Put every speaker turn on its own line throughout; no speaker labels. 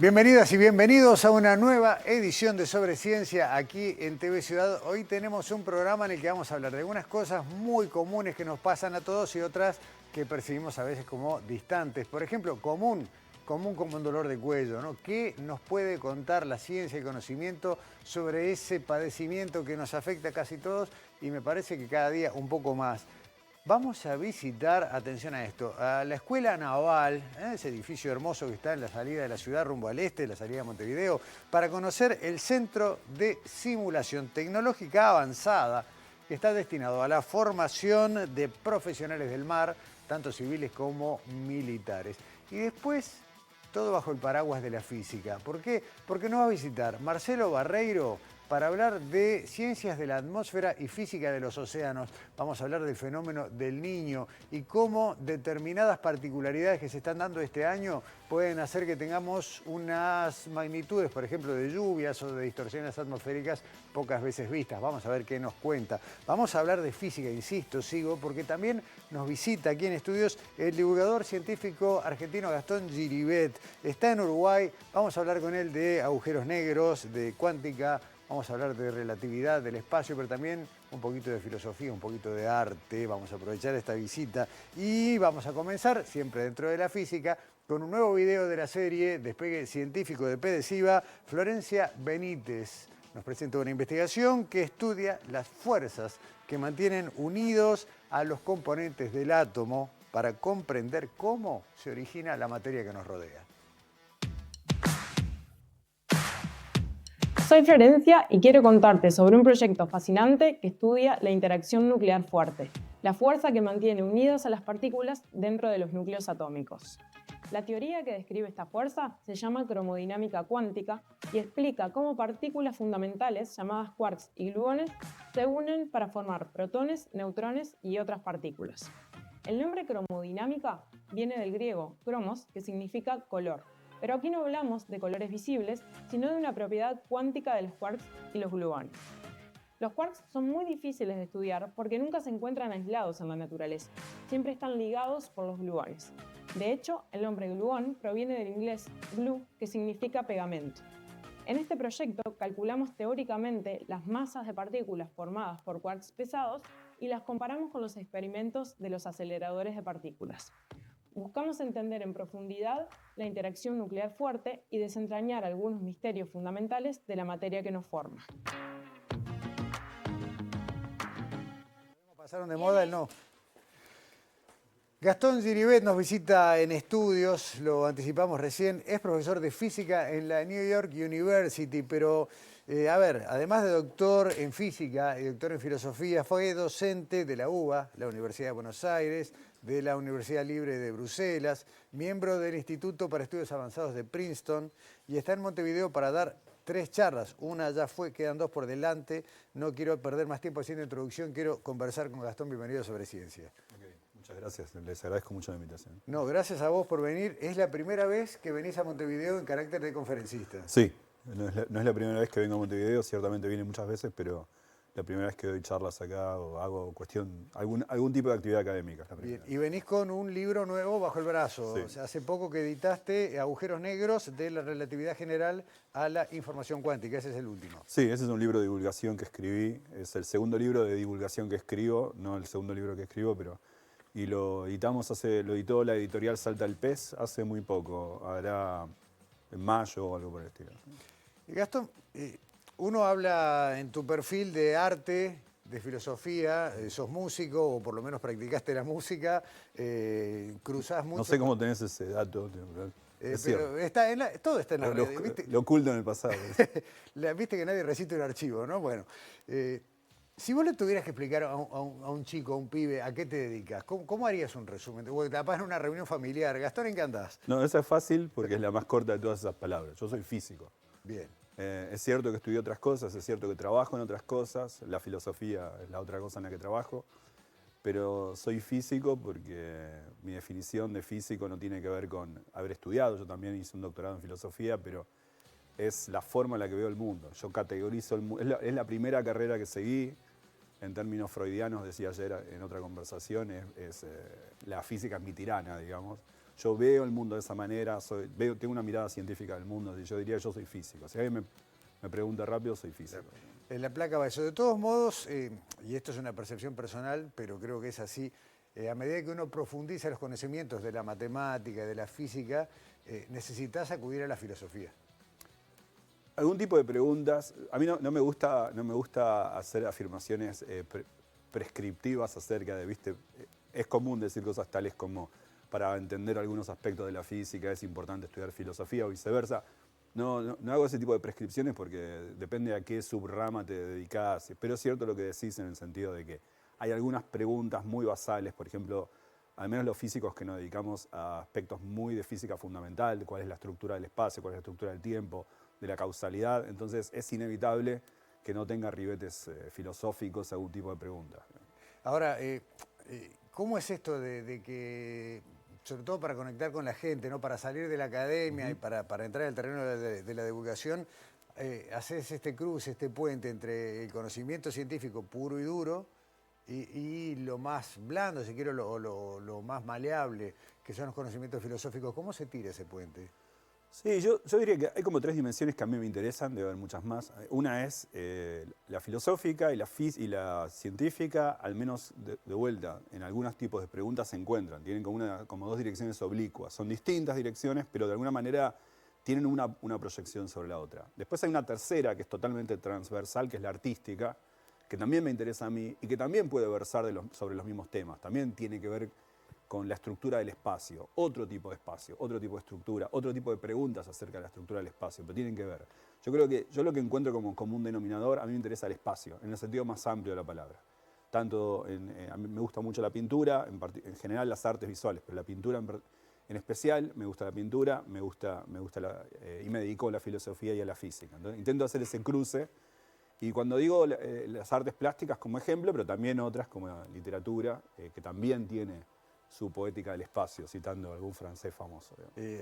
Bienvenidas y bienvenidos a una nueva edición de Sobre Ciencia aquí en TV Ciudad. Hoy tenemos un programa en el que vamos a hablar de algunas cosas muy comunes que nos pasan a todos y otras que percibimos a veces como distantes. Por ejemplo, común como un dolor de cuello, ¿no? ¿Qué nos puede contar la ciencia y conocimiento sobre ese padecimiento que nos afecta a casi todos y me parece que cada día un poco más? Vamos a visitar, atención a esto, a la Escuela Naval, ese edificio hermoso que está en la salida de la ciudad rumbo al este, la salida de Montevideo, para conocer el Centro de Simulación Tecnológica Avanzada, que está destinado a la formación de profesionales del mar, tanto civiles como militares. Y después, todo bajo el paraguas de la física. ¿Por qué? Porque nos va a visitar Marcelo Barreiro, para hablar de ciencias de la atmósfera y física de los océanos. Vamos a hablar del fenómeno del Niño y cómo determinadas particularidades que se están dando este año pueden hacer que tengamos unas magnitudes, por ejemplo, de lluvias o de distorsiones atmosféricas pocas veces vistas. Vamos a ver qué nos cuenta. Vamos a hablar de física, insisto, sigo, porque también nos visita aquí en estudios el divulgador científico argentino Gastón Giribet. Está en Uruguay, vamos a hablar con él de agujeros negros, de cuántica. Vamos a hablar de relatividad del espacio, pero también un poquito de filosofía, un poquito de arte. Vamos a aprovechar esta visita y vamos a comenzar, siempre dentro de la física, con un nuevo video de la serie Despegue Científico de PDCIVA. Florencia Benítez nos presenta una investigación que estudia las fuerzas que mantienen unidos a los componentes del átomo para comprender cómo se origina la materia que nos rodea.
Soy Florencia y quiero contarte sobre un proyecto fascinante que estudia la interacción nuclear fuerte, la fuerza que mantiene unidas a las partículas dentro de los núcleos atómicos. La teoría que describe esta fuerza se llama cromodinámica cuántica y explica cómo partículas fundamentales llamadas quarks y gluones se unen para formar protones, neutrones y otras partículas. El nombre cromodinámica viene del griego cromos, que significa color. Pero aquí no hablamos de colores visibles, sino de una propiedad cuántica de los quarks y los gluones. Los quarks son muy difíciles de estudiar porque nunca se encuentran aislados en la naturaleza, siempre están ligados por los gluones. De hecho, el nombre gluón proviene del inglés glue, que significa pegamento. En este proyecto calculamos teóricamente las masas de partículas formadas por quarks pesados y las comparamos con los experimentos de los aceleradores de partículas. Buscamos entender en profundidad la interacción nuclear fuerte y desentrañar algunos misterios fundamentales de la materia que nos forma.
¿Pasaron de moda el no? Gastón Giribet nos visita en estudios, lo anticipamos recién, es profesor de física en la New York University, pero además de doctor en física y doctor en filosofía, fue docente de la UBA, la Universidad de Buenos Aires, de la Universidad Libre de Bruselas, miembro del Instituto para Estudios Avanzados de Princeton y está en Montevideo para dar 3 charlas. Una ya fue, quedan 2 por delante. No quiero perder más tiempo haciendo introducción, quiero conversar con Gastón. Bienvenido a Sobre Ciencia.
Okay, muchas gracias, les agradezco mucho la invitación.
No, gracias a vos por venir. ¿Es la primera vez que venís a Montevideo en carácter de conferencista?
Sí, no es la primera vez que vengo a Montevideo, ciertamente vine muchas veces, pero la primera vez que doy charlas acá o hago algún tipo de actividad académica.
Bien, y venís con un libro nuevo bajo el brazo.
Sí.
O sea, hace poco que editaste Agujeros Negros de la relatividad general a la información cuántica. Ese es el último.
Sí, ese es un libro de divulgación que escribí. Es el segundo libro de divulgación que escribo, no el segundo libro que escribo, pero... Y lo editó la editorial Salta el Pez hace muy poco, hará en mayo o algo por el estilo.
Gastón, uno habla en tu perfil de arte, de filosofía, sos músico o por lo menos practicaste la música, cruzás mucho.
No sé cómo tenés ese dato.
Pero todo está en la red. ¿Viste?
Lo oculto en el pasado.
Viste que nadie recita un archivo, ¿no? Bueno, si vos le tuvieras que explicar a un chico, a un pibe, a qué te dedicas, ¿cómo harías un resumen? O capaz en una reunión familiar. Gastón, ¿en qué andás?
No, esa es fácil porque es la más corta de todas esas palabras. Yo soy físico.
Bien.
Es cierto que estudié otras cosas, es cierto que trabajo en otras cosas, la filosofía es la otra cosa en la que trabajo, pero soy físico porque mi definición de físico no tiene que ver con haber estudiado. Yo también hice un doctorado en filosofía, pero es la forma en la que veo el mundo. Yo categorizo el mundo. Es la primera carrera que seguí. En términos freudianos, decía ayer en otra conversación, la física es mi tirana, digamos. yo veo el mundo de esa manera, tengo una mirada científica del mundo, y yo diría yo soy físico. Si alguien me pregunta rápido, soy físico.
En la placa va eso. De todos modos, y esto es una percepción personal, pero creo que es así, a medida que uno profundiza los conocimientos de la matemática, de la física, necesitas acudir a la filosofía.
Algún tipo de preguntas. A mí no me gusta hacer afirmaciones prescriptivas acerca de, ¿viste? Es común decir cosas tales como para entender algunos aspectos de la física es importante estudiar filosofía o viceversa. No hago ese tipo de prescripciones porque depende a qué subrama te dedicas. Pero es cierto lo que decís en el sentido de que hay algunas preguntas muy basales, por ejemplo, al menos los físicos que nos dedicamos a aspectos muy de física fundamental, cuál es la estructura del espacio, cuál es la estructura del tiempo, de la causalidad. Entonces es inevitable que no tenga ribetes filosóficos algún tipo de pregunta.
Ahora, ¿cómo es esto de que, sobre todo para conectar con la gente, ¿no? Para salir de la academia y para entrar al terreno de la divulgación, haces este cruce, este puente entre el conocimiento científico puro y duro y lo más blando, si quiero, lo más maleable, que son los conocimientos filosóficos? ¿Cómo se tira ese puente?
Sí, yo diría que hay como tres dimensiones que a mí me interesan, debe haber muchas más. Una es la filosófica y la científica, al menos de vuelta, en algunos tipos de preguntas se encuentran. Tienen como dos direcciones oblicuas. Son distintas direcciones, pero de alguna manera tienen una proyección sobre la otra. Después hay una tercera que es totalmente transversal, que es la artística, que también me interesa a mí y que también puede versar sobre los mismos temas. También tiene que ver con la estructura del espacio, otro tipo de espacio, otro tipo de estructura, otro tipo de preguntas acerca de la estructura del espacio, pero tienen que ver. Yo creo que yo lo que encuentro como común denominador, a mí me interesa el espacio, en el sentido más amplio de la palabra. A mí me gusta mucho la pintura, en general las artes visuales, pero la pintura en especial, me gusta la pintura, y me dedico a la filosofía y a la física. Entonces, intento hacer ese cruce. Y cuando digo las artes plásticas como ejemplo, pero también otras como la literatura, que también tiene su poética del espacio, citando a algún francés famoso.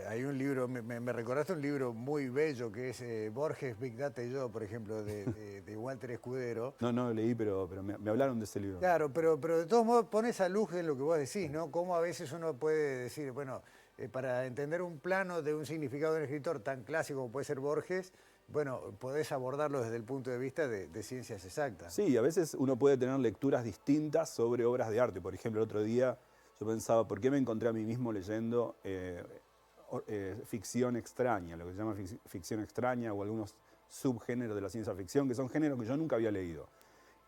Hay un libro, me recordaste un libro muy bello que es Borges, Big Data y yo, por ejemplo, de Walter Escudero.
No lo leí, pero me hablaron de ese libro.
Claro, pero de todos modos pones a luz en lo que vos decís, ¿no? Cómo a veces uno puede decir, bueno, para entender un plano de un significado de un escritor tan clásico como puede ser Borges, bueno, podés abordarlo desde el punto de vista de ciencias exactas.
Sí, a veces uno puede tener lecturas distintas sobre obras de arte. Por ejemplo, el otro día yo pensaba, ¿por qué me encontré a mí mismo leyendo ficción extraña, lo que se llama ficción extraña o algunos subgéneros de la ciencia ficción, que son géneros que yo nunca había leído?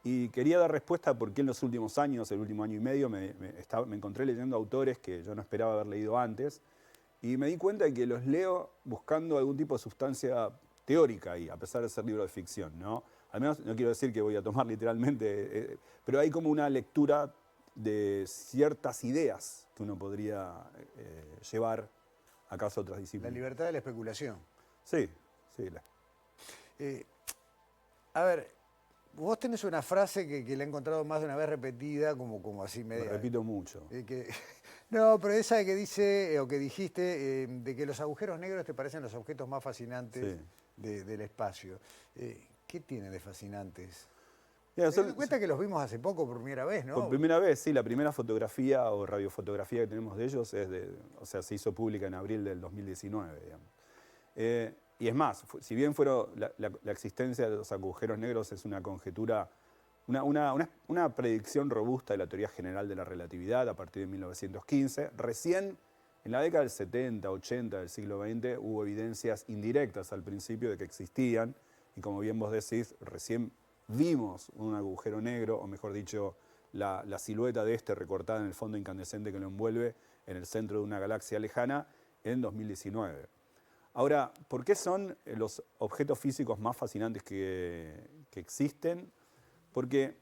Y quería dar respuesta a por qué en los últimos años, el último año y medio, me encontré leyendo autores que yo no esperaba haber leído antes, y me di cuenta de que los leo buscando algún tipo de sustancia teórica ahí, a pesar de ser libro de ficción, ¿no? Al menos no quiero decir que voy a tomar literalmente, pero hay como una lectura de ciertas ideas que uno podría llevar a caso otras disciplinas.
La libertad de la especulación.
Sí.
A ver, vos tenés una frase que la he encontrado más de una vez repetida, como así media.
La repito mucho.
No, pero esa que dice, o que dijiste, de que los agujeros negros te parecen los objetos más fascinantes del espacio. ¿Qué tiene de fascinantes? Me doy cuenta que los vimos hace poco por primera vez, ¿no?
Por primera vez, sí. La primera fotografía o radiofotografía que tenemos de ellos se hizo pública en abril del 2019, digamos. Y es más, si bien la existencia de los agujeros negros es una conjetura, una predicción robusta de la teoría general de la relatividad a partir de 1915, recién en la década del 70, 80 del siglo XX hubo evidencias indirectas al principio de que existían, y como bien vos decís, recién vimos un agujero negro, o mejor dicho, la silueta de este recortada en el fondo incandescente que lo envuelve en el centro de una galaxia lejana en 2019. Ahora, ¿por qué son los objetos físicos más fascinantes que existen? Porque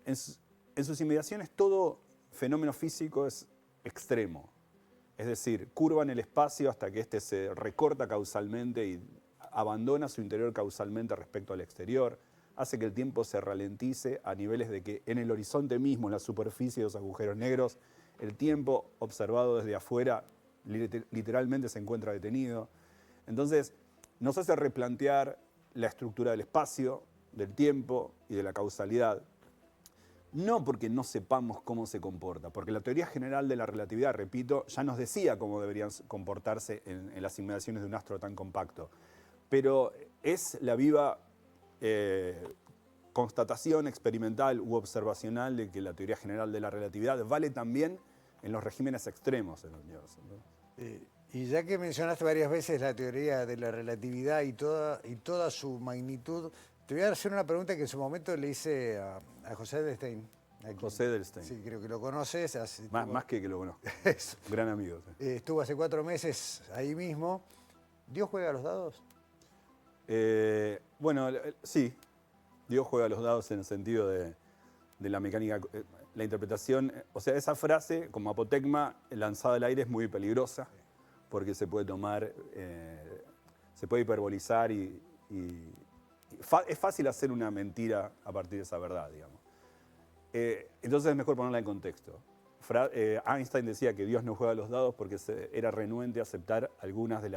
en sus inmediaciones todo fenómeno físico es extremo. Es decir, curvan el espacio hasta que éste se recorta causalmente y abandona su interior causalmente respecto al exterior, hace que el tiempo se ralentice a niveles de que en el horizonte mismo, en la superficie de los agujeros negros, el tiempo observado desde afuera literalmente se encuentra detenido. Entonces, nos hace replantear la estructura del espacio, del tiempo y de la causalidad. No porque no sepamos cómo se comporta, porque la teoría general de la relatividad, repito, ya nos decía cómo deberían comportarse en las inmediaciones de un astro tan compacto. Pero es la viva constatación experimental u observacional de que la teoría general de la relatividad vale también en los regímenes extremos del universo, ¿no?
Y ya que mencionaste varias veces la teoría de la relatividad y toda su magnitud, te voy a hacer una pregunta que en su momento le hice a José Edelstein.
José Edelstein.
Sí, creo que lo conoces.
Más que lo conozco.
Eso.
Gran amigo. Sí.
Estuvo hace 4 meses ahí mismo. ¿Dios juega a los dados?
Bueno, sí. Dios juega a los dados en el sentido de la mecánica, la interpretación. O sea, esa frase, como apotegma, lanzada al aire es muy peligrosa, porque se puede tomar, se puede hiperbolizar y es fácil hacer una mentira a partir de esa verdad, digamos. Entonces es mejor ponerla en contexto. Einstein decía que Dios no juega a los dados porque era renuente a aceptar algunas de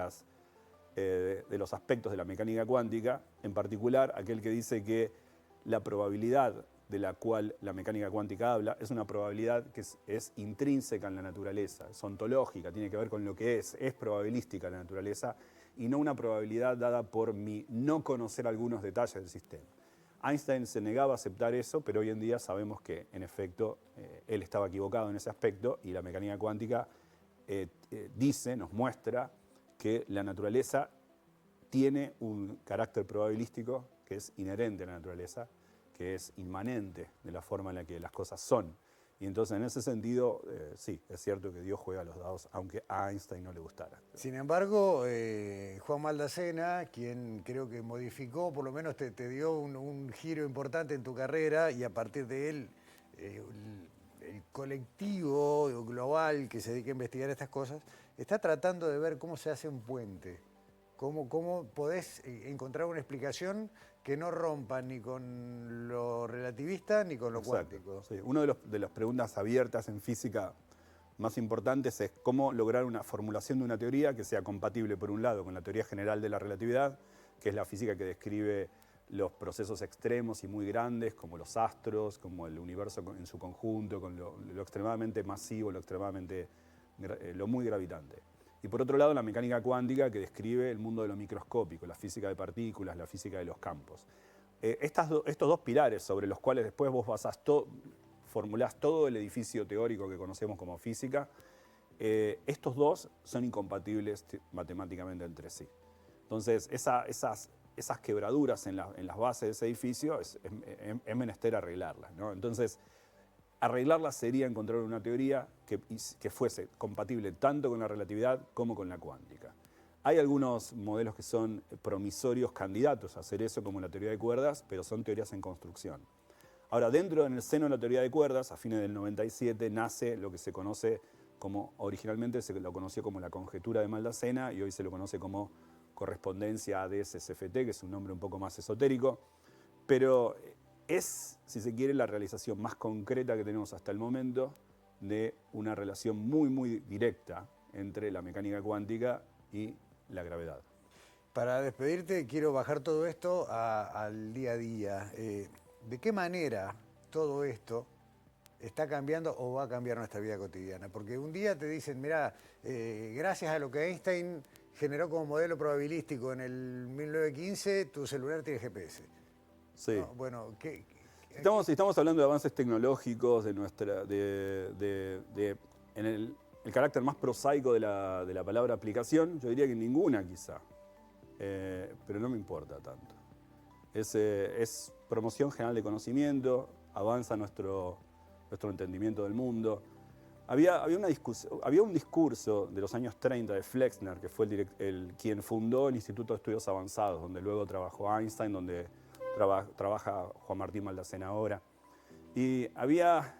los aspectos de la mecánica cuántica, en particular aquel que dice que la probabilidad de la cual la mecánica cuántica habla es una probabilidad que es intrínseca en la naturaleza, es ontológica, tiene que ver con lo que es probabilística la naturaleza y no una probabilidad dada por mi no conocer algunos detalles del sistema. Einstein se negaba a aceptar eso, pero hoy en día sabemos que, en efecto, él estaba equivocado en ese aspecto y la mecánica cuántica nos muestra que la naturaleza tiene un carácter probabilístico que es inherente a la naturaleza, que es inmanente de la forma en la que las cosas son. Y entonces, en ese sentido, sí, es cierto que Dios juega a los dados, aunque a Einstein no le gustara.
Sin embargo, Juan Maldacena, quien creo que modificó, por lo menos te dio un giro importante en tu carrera, y a partir de él, el colectivo global que se dedica a investigar estas cosas, está tratando de ver cómo se hace un puente. ¿Cómo podés encontrar una explicación que no rompa ni con lo relativista ni con lo cuántico?
Sí. Una de las preguntas abiertas en física más importantes es cómo lograr una formulación de una teoría que sea compatible, por un lado, con la teoría general de la relatividad, que es la física que describe los procesos extremos y muy grandes, como los astros, como el universo en su conjunto, con lo extremadamente masivo, lo muy gravitante. Y por otro lado, la mecánica cuántica, que describe el mundo de lo microscópico, la física de partículas, la física de los campos. Estos dos pilares sobre los cuales después vos formulás todo el edificio teórico que conocemos como física, estos dos son incompatibles matemáticamente entre sí. Entonces, esas quebraduras en las bases de ese edificio es menester arreglarlas, ¿no? Entonces, arreglarla sería encontrar una teoría que fuese compatible tanto con la relatividad como con la cuántica. Hay algunos modelos que son promisorios candidatos a hacer eso, como la teoría de cuerdas, pero son teorías en construcción. Ahora, en el seno de la teoría de cuerdas, a fines del 97, nace lo que se conoce como, originalmente se lo conoció como la conjetura de Maldacena y hoy se lo conoce como correspondencia ADS-SFT, que es un nombre un poco más esotérico, pero es, si se quiere, la realización más concreta que tenemos hasta el momento de una relación muy, muy directa entre la mecánica cuántica y la gravedad.
Para despedirte, quiero bajar todo esto al día a día. ¿De qué manera todo esto está cambiando o va a cambiar nuestra vida cotidiana? Porque un día te dicen, mira, gracias a lo que Einstein generó como modelo probabilístico en el 1915, tu celular tiene GPS.
Sí.
No, bueno,
Estamos hablando de avances tecnológicos, en el carácter más prosaico de la palabra aplicación. Yo diría que ninguna quizá, pero no me importa tanto. Es promoción general de conocimiento, avanza nuestro entendimiento del mundo. Había un discurso de los años 30 de Flexner, que fue quien fundó el Instituto de Estudios Avanzados, donde luego trabajó Einstein, donde trabaja Juan Martín Maldacena ahora. Y había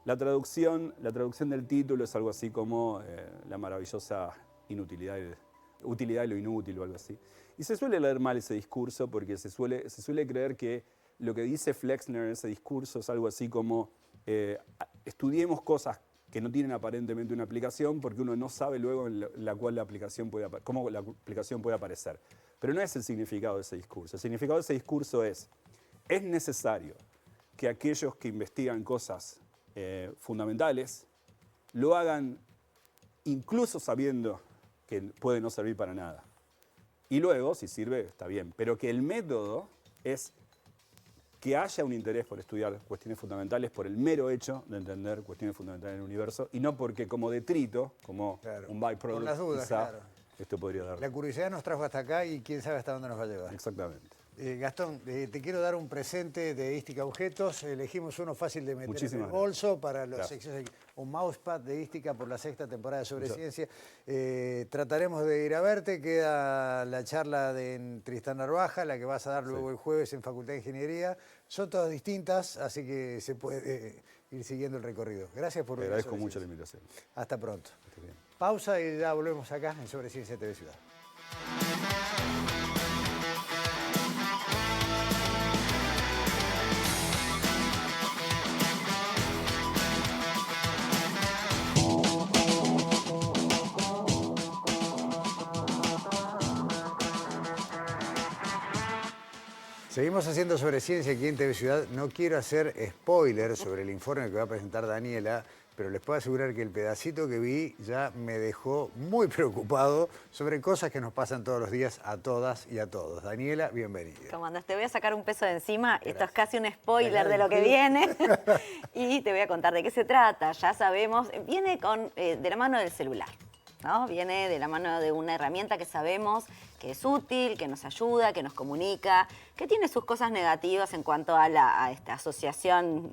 la traducción del título es algo así como la maravillosa utilidad de lo inútil o algo así. Y se suele leer mal ese discurso porque se suele creer que lo que dice Flexner en ese discurso es algo así como estudiemos cosas que no tienen aparentemente una aplicación porque uno no sabe luego cómo la aplicación puede aparecer. Pero no es el significado de ese discurso. El significado de ese discurso es necesario que aquellos que investigan cosas fundamentales lo hagan incluso sabiendo que puede no servir para nada. Y luego, si sirve, está bien. Pero que el método es que haya un interés por estudiar cuestiones fundamentales por el mero hecho de entender cuestiones fundamentales del universo y no porque como detrito, como un byproduct,
por las dudas,
quizá,
claro.
esto podría dar.
La curiosidad nos trajo hasta acá y quién sabe hasta dónde nos va a llevar.
Exactamente.
Gastón, te quiero dar un presente de Ística Objetos. Elegimos uno fácil de meter
Muchísimas
en el bolso para los
gracias.
un mousepad de Ística por la 6ª temporada sobre
Muchas.
ciencia. Trataremos de ir a verte. Queda la charla de Tristán Narvaja, la que vas a dar luego el jueves en Facultad de Ingeniería. Son todas distintas, así que se puede ir siguiendo el recorrido. Gracias por
Te
venir.
agradezco mucho la invitación.
Hasta pronto.
Estés bien.
Pausa y ya volvemos acá en Sobre Ciencia TV Ciudad. Seguimos haciendo Sobre Ciencia aquí en TV Ciudad. No quiero hacer spoiler sobre el informe que va a presentar Daniela, pero les puedo asegurar que el pedacito que vi ya me dejó muy preocupado sobre cosas que nos pasan todos los días a todas y a todos. Daniela, bienvenida.
¿Cómo andas? Te voy a sacar un peso de encima.
Gracias.
Esto es casi un spoiler de lo que viene. Y te voy a contar de qué se trata. Ya sabemos, viene de la mano del celular, ¿no? Viene de la mano de una herramienta que sabemos que es útil, que nos ayuda, que nos comunica, que tiene sus cosas negativas en cuanto a esta asociación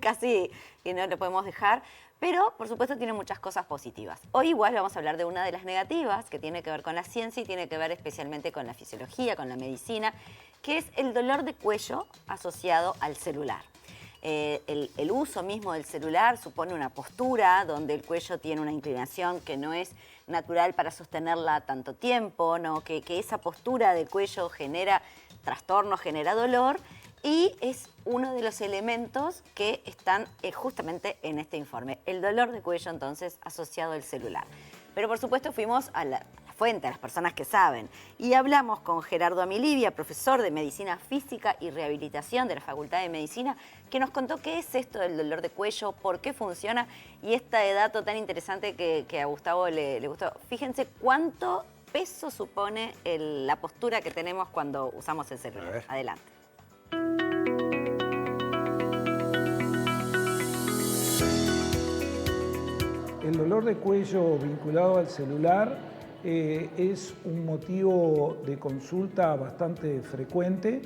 casi que no le podemos dejar, pero por supuesto tiene muchas cosas positivas. Hoy igual vamos a hablar de una de las negativas que tiene que ver con la ciencia y tiene que ver especialmente con la fisiología, con la medicina, que es el dolor de cuello asociado al celular. El uso mismo del celular supone una postura donde el cuello tiene una inclinación que no es natural para sostenerla tanto tiempo, ¿no? que esa postura del cuello genera trastorno, genera dolor y es uno de los elementos que están justamente en este informe. El dolor de cuello entonces asociado al celular. Pero por supuesto fuimos a la fuente, a las personas que saben. Y hablamos con Gerardo Amilibia, profesor de Medicina Física y Rehabilitación de la Facultad de Medicina, que nos contó qué es esto del dolor de cuello, por qué funciona y este dato tan interesante que a Gustavo le gustó. Fíjense cuánto peso supone la postura que tenemos cuando usamos el celular. Adelante.
El dolor de cuello vinculado al celular es un motivo de consulta bastante frecuente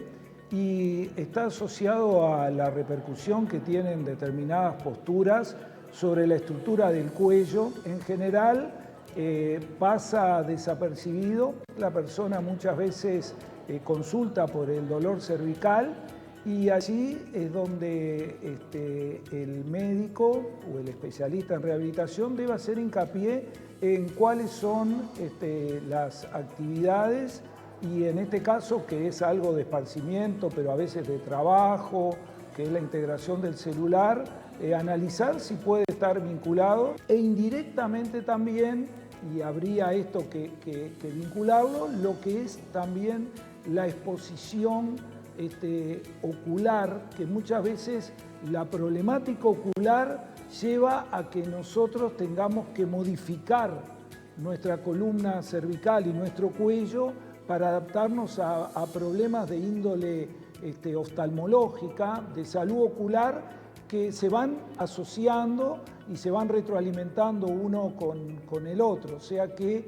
y está asociado a la repercusión que tienen determinadas posturas sobre la estructura del cuello. En general pasa desapercibido. La persona muchas veces consulta por el dolor cervical y allí es donde el médico o el especialista en rehabilitación debe hacer hincapié en cuáles son las actividades y en este caso que es algo de esparcimiento, pero a veces de trabajo, que es la integración del celular, analizar si puede estar vinculado e indirectamente también, y habría esto que vincularlo, lo que es también la exposición ocular, que muchas veces la problemática ocular lleva a que nosotros tengamos que modificar nuestra columna cervical y nuestro cuello para adaptarnos a problemas de índole oftalmológica, de salud ocular, que se van asociando y se van retroalimentando uno con el otro. O sea que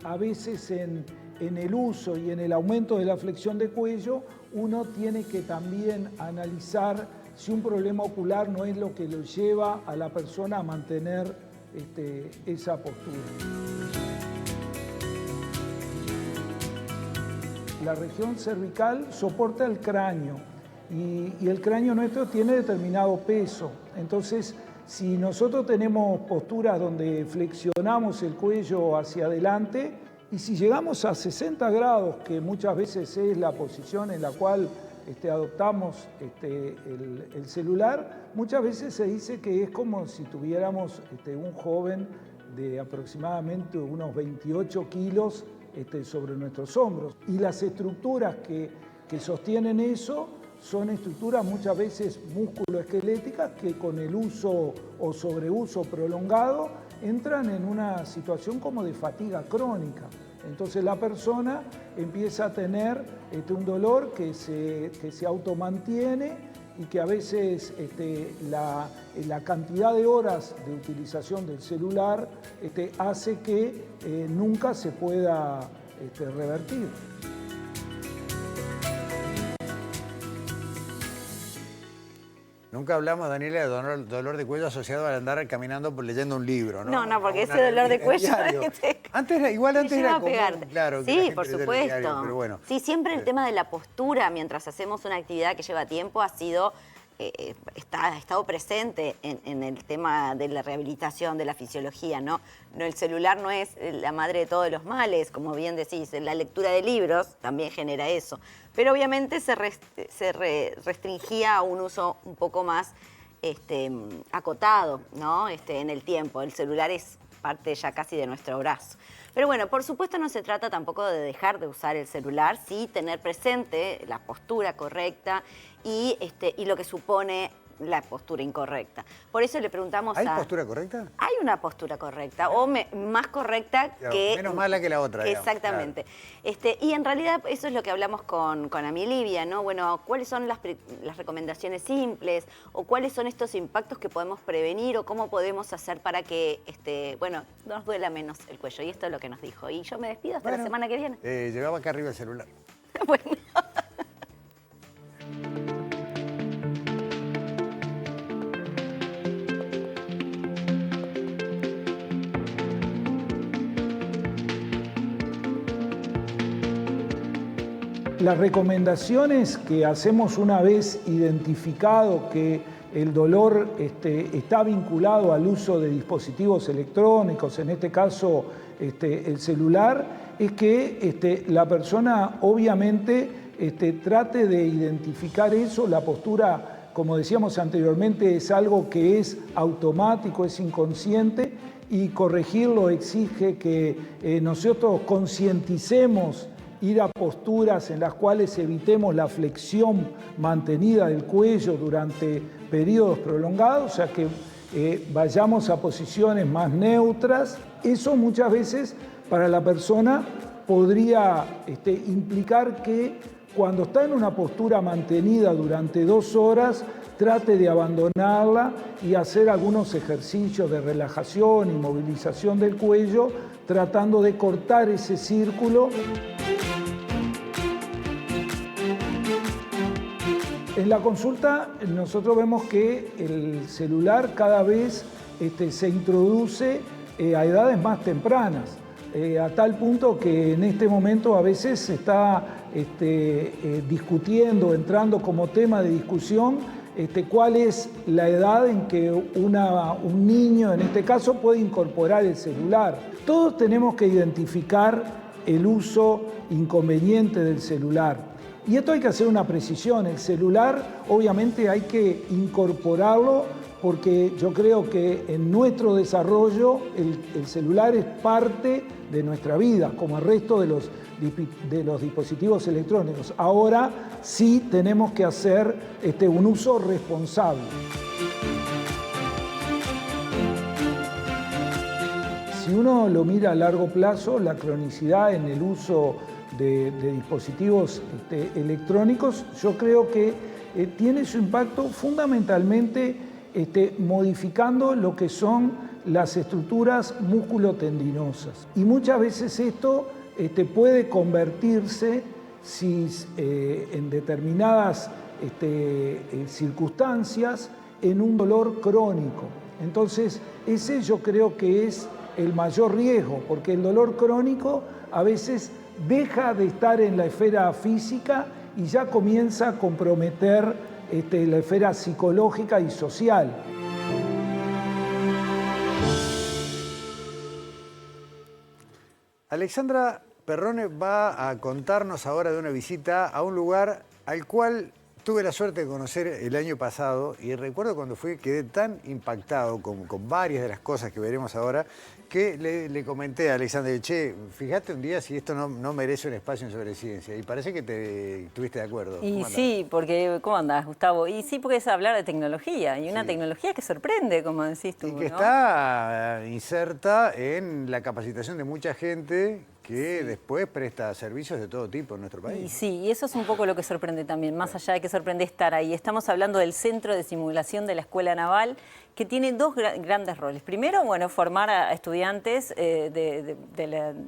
a veces en el uso y en el aumento de la flexión de cuello, uno tiene que también analizar si un problema ocular no es lo que lo lleva a la persona a mantener esa postura. La región cervical soporta el cráneo y el cráneo nuestro tiene determinado peso. Entonces, si nosotros tenemos posturas donde flexionamos el cuello hacia adelante, y si llegamos a 60 grados, que muchas veces es la posición en la cual adoptamos el celular, muchas veces se dice que es como si tuviéramos un joven de aproximadamente unos 28 kilos sobre nuestros hombros. Y las estructuras que sostienen eso son estructuras muchas veces musculoesqueléticas que con el uso o sobreuso prolongado entran en una situación como de fatiga crónica. Entonces la persona empieza a tener un dolor que se automantiene y que a veces la cantidad de horas de utilización del celular hace que nunca se pueda revertir.
Nunca hablamos, Daniela, de dolor de cuello asociado al andar caminando leyendo un libro, ¿no?
No, porque ese dolor de cuello...
Antes era común, claro.
Sí, por supuesto.
Diario, pero bueno.
Sí, siempre el tema de la postura mientras hacemos una actividad que lleva tiempo ha sido... ha estado presente en el tema de la rehabilitación, de la fisiología, ¿no? El celular no es la madre de todos los males, como bien decís, la lectura de libros también genera eso, pero obviamente se restringía a un uso un poco más acotado, ¿no? En el tiempo. El celular es parte ya casi de nuestro brazo. Pero bueno, por supuesto no se trata tampoco de dejar de usar el celular, sí tener presente la postura correcta y lo que supone la postura incorrecta. Por eso le preguntamos
¿Hay postura correcta?
Hay una postura correcta, o más correcta que...
Menos mala que la otra, digamos.
Exactamente. Claro. Y en realidad eso es lo que hablamos con Ami Livia, ¿no? Bueno, ¿cuáles son las recomendaciones simples? ¿O cuáles son estos impactos que podemos prevenir? ¿O cómo podemos hacer para que, nos duela menos el cuello? Y esto es lo que nos dijo. Y yo me despido hasta la semana que viene.
Llevaba acá arriba el celular.
Bueno.
Las recomendaciones que hacemos una vez identificado que el dolor está vinculado al uso de dispositivos electrónicos, en este caso el celular, es que la persona obviamente trate de identificar eso. La postura, como decíamos anteriormente, es algo que es automático, es inconsciente, y corregirlo exige que nosotros concienticemos ir a posturas en las cuales evitemos la flexión mantenida del cuello durante periodos prolongados, o sea que vayamos a posiciones más neutras. Eso muchas veces para la persona podría implicar que cuando está en una postura mantenida durante 2 horas, trate de abandonarla y hacer algunos ejercicios de relajación y movilización del cuello, tratando de cortar ese círculo. En la consulta nosotros vemos que el celular cada vez se introduce a edades más tempranas, a tal punto que en este momento a veces se está discutiendo, entrando como tema de discusión, cuál es la edad en que un niño, en este caso, puede incorporar el celular. Todos tenemos que identificar el uso inconveniente del celular. Y esto hay que hacer una precisión. El celular, obviamente, hay que incorporarlo porque yo creo que en nuestro desarrollo el celular es parte de nuestra vida, como el resto de los dispositivos electrónicos. Ahora sí tenemos que hacer un uso responsable. Si uno lo mira a largo plazo, la cronicidad en el uso de dispositivos electrónicos, yo creo que tiene su impacto fundamentalmente modificando lo que son las estructuras musculotendinosas. Y muchas veces esto puede convertirse, en determinadas circunstancias, en un dolor crónico. Entonces, ese yo creo que es el mayor riesgo, porque el dolor crónico a veces deja de estar en la esfera física y ya comienza a comprometer la esfera psicológica y social.
Alexandra Perrone va a contarnos ahora de una visita a un lugar al cual tuve la suerte de conocer el año pasado y recuerdo cuando fui, quedé tan impactado con varias de las cosas que veremos ahora, que le comenté a Alexander, che, fíjate un día si esto no merece un espacio en Sobreciencia. Y parece que estuviste de acuerdo.
Y sí, porque, ¿cómo andás, Gustavo? Y sí, porque es hablar de tecnología, y una tecnología que sorprende, como decís tú,
y que
¿no?
está inserta en la capacitación de mucha gente que después presta servicios de todo tipo en nuestro país.
Y sí, y eso es un poco lo que sorprende también, más allá de que sorprende estar ahí. Estamos hablando del Centro de Simulación de la Escuela Naval, que tiene dos grandes roles. Primero, bueno, formar a estudiantes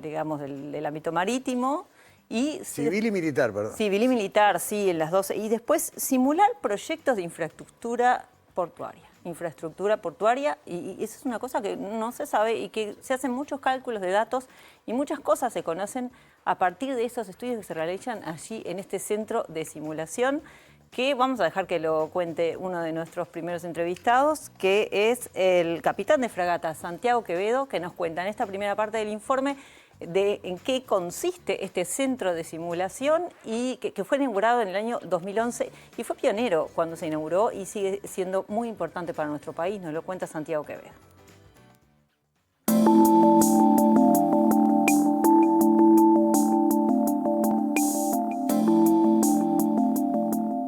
digamos, del ámbito marítimo. Y
civil y militar, perdón.
Civil y militar, sí, en las dos. Y después simular proyectos de infraestructura portuaria. Y eso es una cosa que no se sabe y que se hacen muchos cálculos de datos y muchas cosas se conocen a partir de esos estudios que se realizan allí en este centro de simulación, que vamos a dejar que lo cuente uno de nuestros primeros entrevistados, que es el capitán de fragata Santiago Quevedo, que nos cuenta en esta primera parte del informe de en qué consiste este centro de simulación y que fue inaugurado en el año 2011 y fue pionero cuando se inauguró y sigue siendo muy importante para nuestro país. Nos lo cuenta Santiago Quevedo.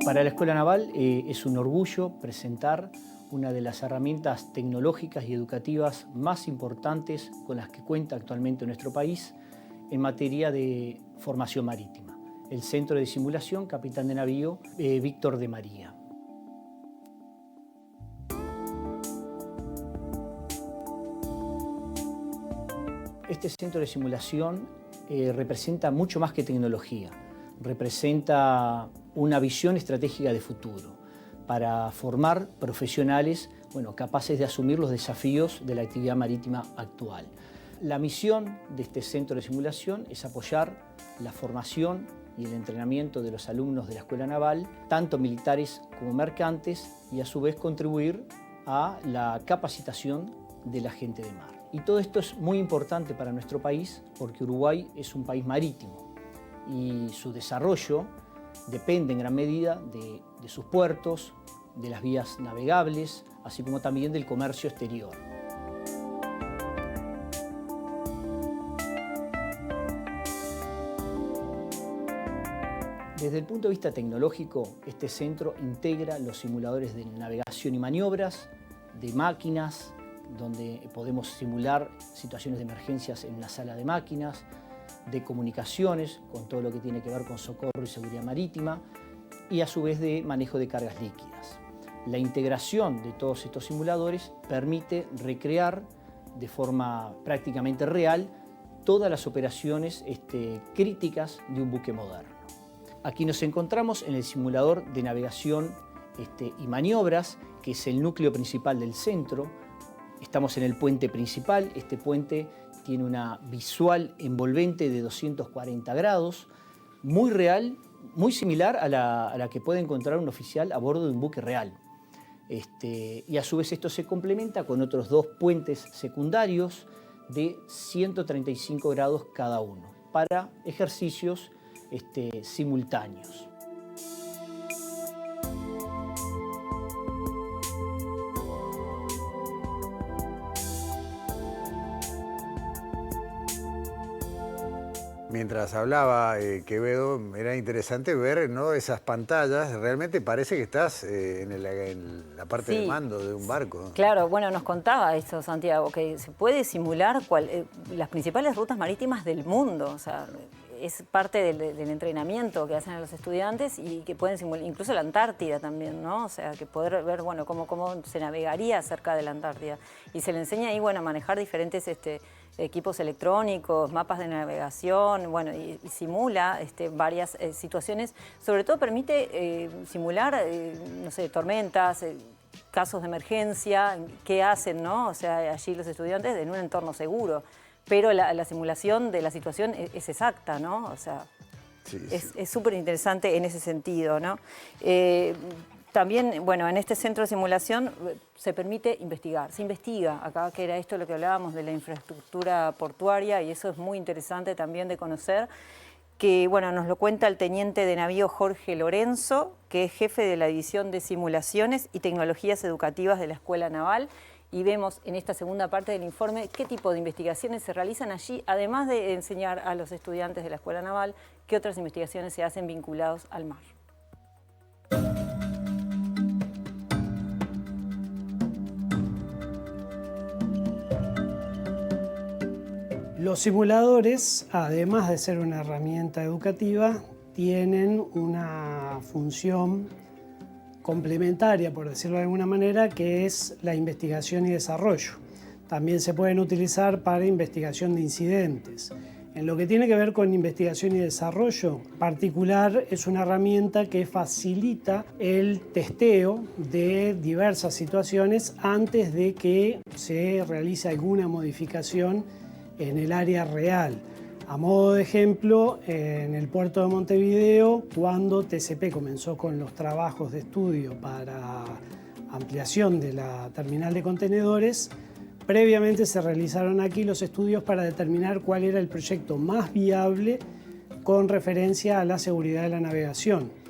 Para la Escuela Naval es un orgullo presentar una de las herramientas tecnológicas y educativas más importantes con las que cuenta actualmente nuestro país en materia de formación marítima, el Centro de Simulación Capitán de Navío Víctor de María. Este centro de simulación representa mucho más que tecnología, representa una visión estratégica de futuro para formar profesionales capaces de asumir los desafíos de la actividad marítima actual. La misión de este centro de simulación es apoyar la formación y el entrenamiento de los alumnos de la Escuela Naval, tanto militares como mercantes, y a su vez contribuir a la capacitación de la gente de mar. Y todo esto es muy importante para nuestro país porque Uruguay es un país marítimo y su desarrollo depende en gran medida de sus puertos, de las vías navegables, así como también del comercio exterior. Desde el punto de vista tecnológico, este centro integra los simuladores de navegación y maniobras, de máquinas, donde podemos simular situaciones de emergencias en una sala de máquinas, de comunicaciones, con todo lo que tiene que ver con socorro y seguridad marítima, y a su vez de manejo de cargas líquidas. La integración de todos estos simuladores permite recrear de forma prácticamente real todas las operaciones críticas de un buque moderno. Aquí nos encontramos en el simulador de navegación y maniobras, que es el núcleo principal del centro. Estamos en el puente principal. Este puente tiene una visual envolvente de 240 grados, muy real, muy similar a la que puede encontrar un oficial a bordo de un buque real. Y a su vez esto se complementa con otros dos puentes secundarios de 135 grados cada uno para ejercicios simultáneos.
Mientras hablaba Quevedo, era interesante ver, ¿no?, esas pantallas. Realmente parece que estás en la parte de mando de un barco.
Claro, bueno, nos contaba eso, Santiago, que se puede simular las principales rutas marítimas del mundo. O sea, es parte del entrenamiento que hacen a los estudiantes y que pueden simular, incluso la Antártida también, ¿no? O sea, que poder ver, bueno, cómo se navegaría cerca de la Antártida. Y se le enseña ahí, bueno, a manejar diferentes equipos electrónicos, mapas de navegación, bueno, y simula varias situaciones. Sobre todo permite simular, no sé, tormentas, casos de emergencia, qué hacen, ¿no? O sea, allí los estudiantes en un entorno seguro. Pero la simulación de la situación es exacta, ¿no? O sea, sí. Es súper interesante en ese sentido, ¿no? También, bueno, en este centro de simulación se permite investigar. Se investiga acá, que era esto lo que hablábamos de la infraestructura portuaria, y eso es muy interesante también de conocer. que bueno, nos lo cuenta el teniente de navío Jorge Lorenzo, que es jefe de la División de Simulaciones y Tecnologías Educativas de la Escuela Naval. Y vemos en esta segunda parte del informe qué tipo de investigaciones se realizan allí, además de enseñar a los estudiantes de la Escuela Naval qué otras investigaciones se hacen vinculados al mar.
Los simuladores, además de ser una herramienta educativa, tienen una función complementaria, por decirlo de alguna manera, que es la investigación y desarrollo. También se pueden utilizar para investigación de incidentes. En lo que tiene que ver con investigación y desarrollo, en particular es una herramienta que facilita el testeo de diversas situaciones antes de que se realice alguna modificación en el área real. A modo de ejemplo, en el puerto de Montevideo, cuando TCP comenzó con los trabajos de estudio para ampliación de la terminal de contenedores, previamente se realizaron aquí los estudios para determinar cuál era el proyecto más viable con referencia a la seguridad de la navegación.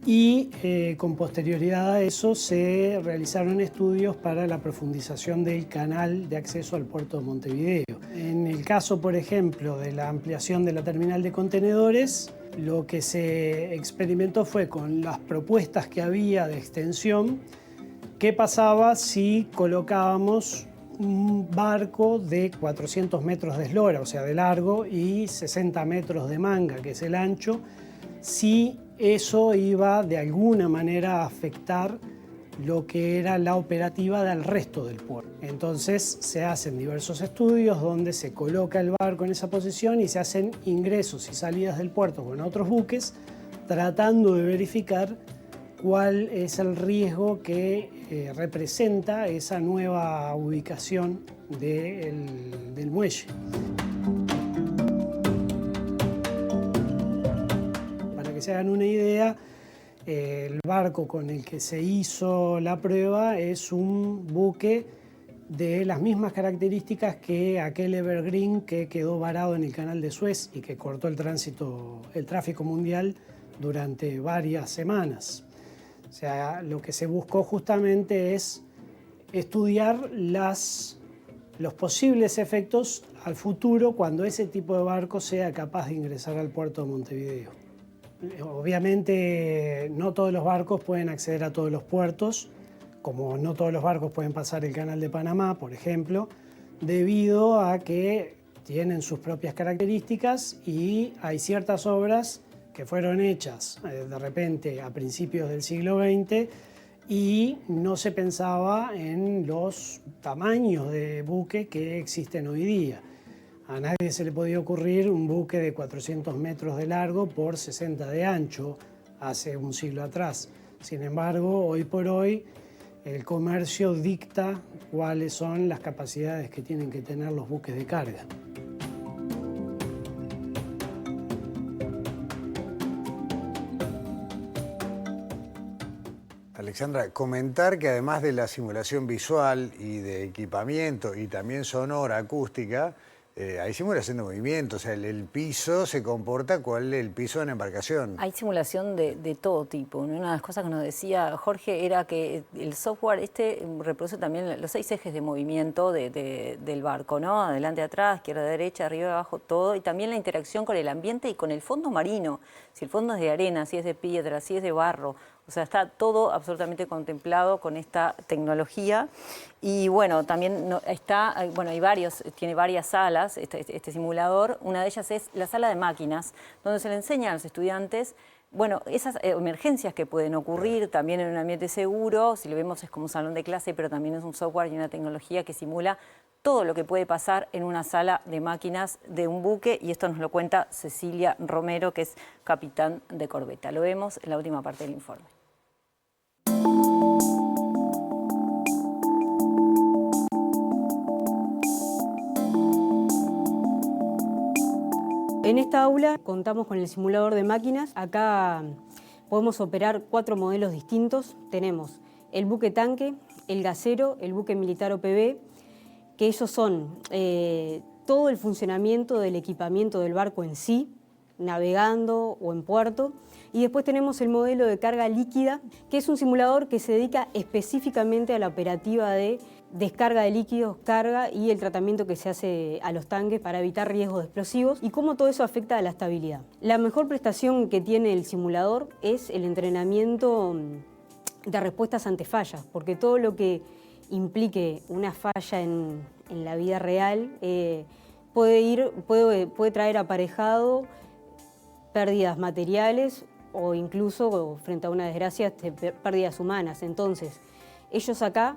Y con posterioridad a eso se realizaron estudios para la profundización del canal de acceso al puerto de Montevideo. En el caso, por ejemplo, de la ampliación de la terminal de contenedores, lo que se experimentó fue con las propuestas que había de extensión, qué pasaba si colocábamos un barco de 400 metros de eslora, o sea, de largo, y 60 metros de manga, que es el ancho, si eso iba de alguna manera a afectar lo que era la operativa del resto del puerto. Entonces se hacen diversos estudios donde se coloca el barco en esa posición y se hacen ingresos y salidas del puerto con otros buques, tratando de verificar cuál es el riesgo que representa esa nueva ubicación del muelle. Se hagan una idea, el barco con el que se hizo la prueba es un buque de las mismas características que aquel Evergreen que quedó varado en el canal de Suez y que cortó el tráfico mundial durante varias semanas. O sea, lo que se buscó justamente es estudiar los posibles efectos al futuro cuando ese tipo de barco sea capaz de ingresar al puerto de Montevideo. Obviamente no todos los barcos pueden acceder a todos los puertos, como no todos los barcos pueden pasar el canal de Panamá, por ejemplo, debido a que tienen sus propias características y hay ciertas obras que fueron hechas de repente a principios del siglo XX y no se pensaba en los tamaños de buque que existen hoy día. A nadie se le podía ocurrir un buque de 400 metros de largo por 60 de ancho hace un siglo atrás. Sin embargo, hoy por hoy, el comercio dicta cuáles son las capacidades que tienen que tener los buques de carga.
Alexandra, comentar que además de la simulación visual y de equipamiento y también sonora, acústica, hay simulación de movimiento, o sea, el piso se comporta cual el piso de una embarcación.
Hay simulación de todo tipo. Una de las cosas que nos decía Jorge era que el software reproduce también los 6 ejes de movimiento del barco, ¿no? Adelante, atrás, izquierda, derecha, arriba, abajo, todo. Y también la interacción con el ambiente y con el fondo marino. Si el fondo es de arena, si es de piedra, si es de barro. O sea, está todo absolutamente contemplado con esta tecnología. Y bueno, también tiene varias salas, este simulador. Una de ellas es la sala de máquinas, donde se le enseña a los estudiantes, bueno, esas emergencias que pueden ocurrir también en un ambiente seguro. Si lo vemos es como un salón de clase, pero también es un software y una tecnología que simula todo lo que puede pasar en una sala de máquinas de un buque, y esto nos lo cuenta Cecilia Romero, que es capitán de corbeta. Lo vemos en la última parte del informe.
En esta aula contamos con el simulador de máquinas. Acá podemos operar 4 modelos distintos. Tenemos el buque tanque, el gasero, el buque militar OPB, que ellos son todo el funcionamiento del equipamiento del barco en sí, navegando o en puerto. Y después tenemos el modelo de carga líquida, que es un simulador que se dedica específicamente a la operativa de descarga de líquidos, carga y el tratamiento que se hace a los tanques para evitar riesgos de explosivos y cómo todo eso afecta a la estabilidad. La mejor prestación que tiene el simulador es el entrenamiento de respuestas ante fallas, porque todo lo que implique una falla en la vida real puede traer aparejado pérdidas materiales o incluso, frente a una desgracia, pérdidas humanas. Entonces, ellos acá,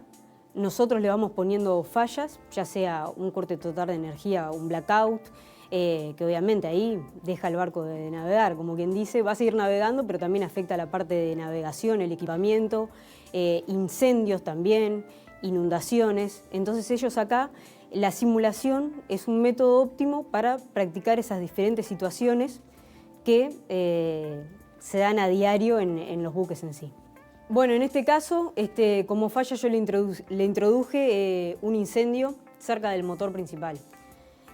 nosotros le vamos poniendo fallas, ya sea un corte total de energía, un blackout, que obviamente ahí deja el barco de navegar, como quien dice, va a seguir navegando, pero también afecta la parte de navegación, el equipamiento, incendios también, inundaciones. Entonces ellos acá, la simulación es un método óptimo para practicar esas diferentes situaciones que se dan a diario en los buques en sí. Bueno, en este caso, como falla yo le introduje un incendio cerca del motor principal.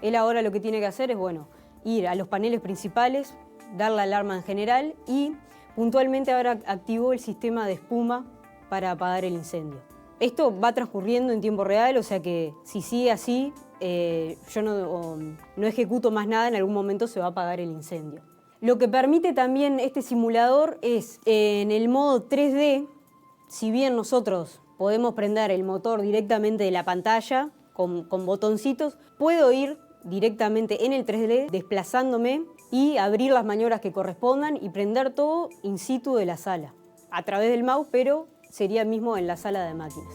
Él ahora lo que tiene que hacer es, bueno, ir a los paneles principales, dar la alarma en general y puntualmente ahora activó el sistema de espuma para apagar el incendio. Esto va transcurriendo en tiempo real, o sea que si sigue así, yo no ejecuto más nada, en algún momento se va a apagar el incendio. Lo que permite también este simulador es, en el modo 3D, si bien nosotros podemos prender el motor directamente de la pantalla con botoncitos, puedo ir directamente en el 3D desplazándome y abrir las maniobras que correspondan y prender todo in situ de la sala, a través del mouse, pero sería mismo en la sala de máquinas.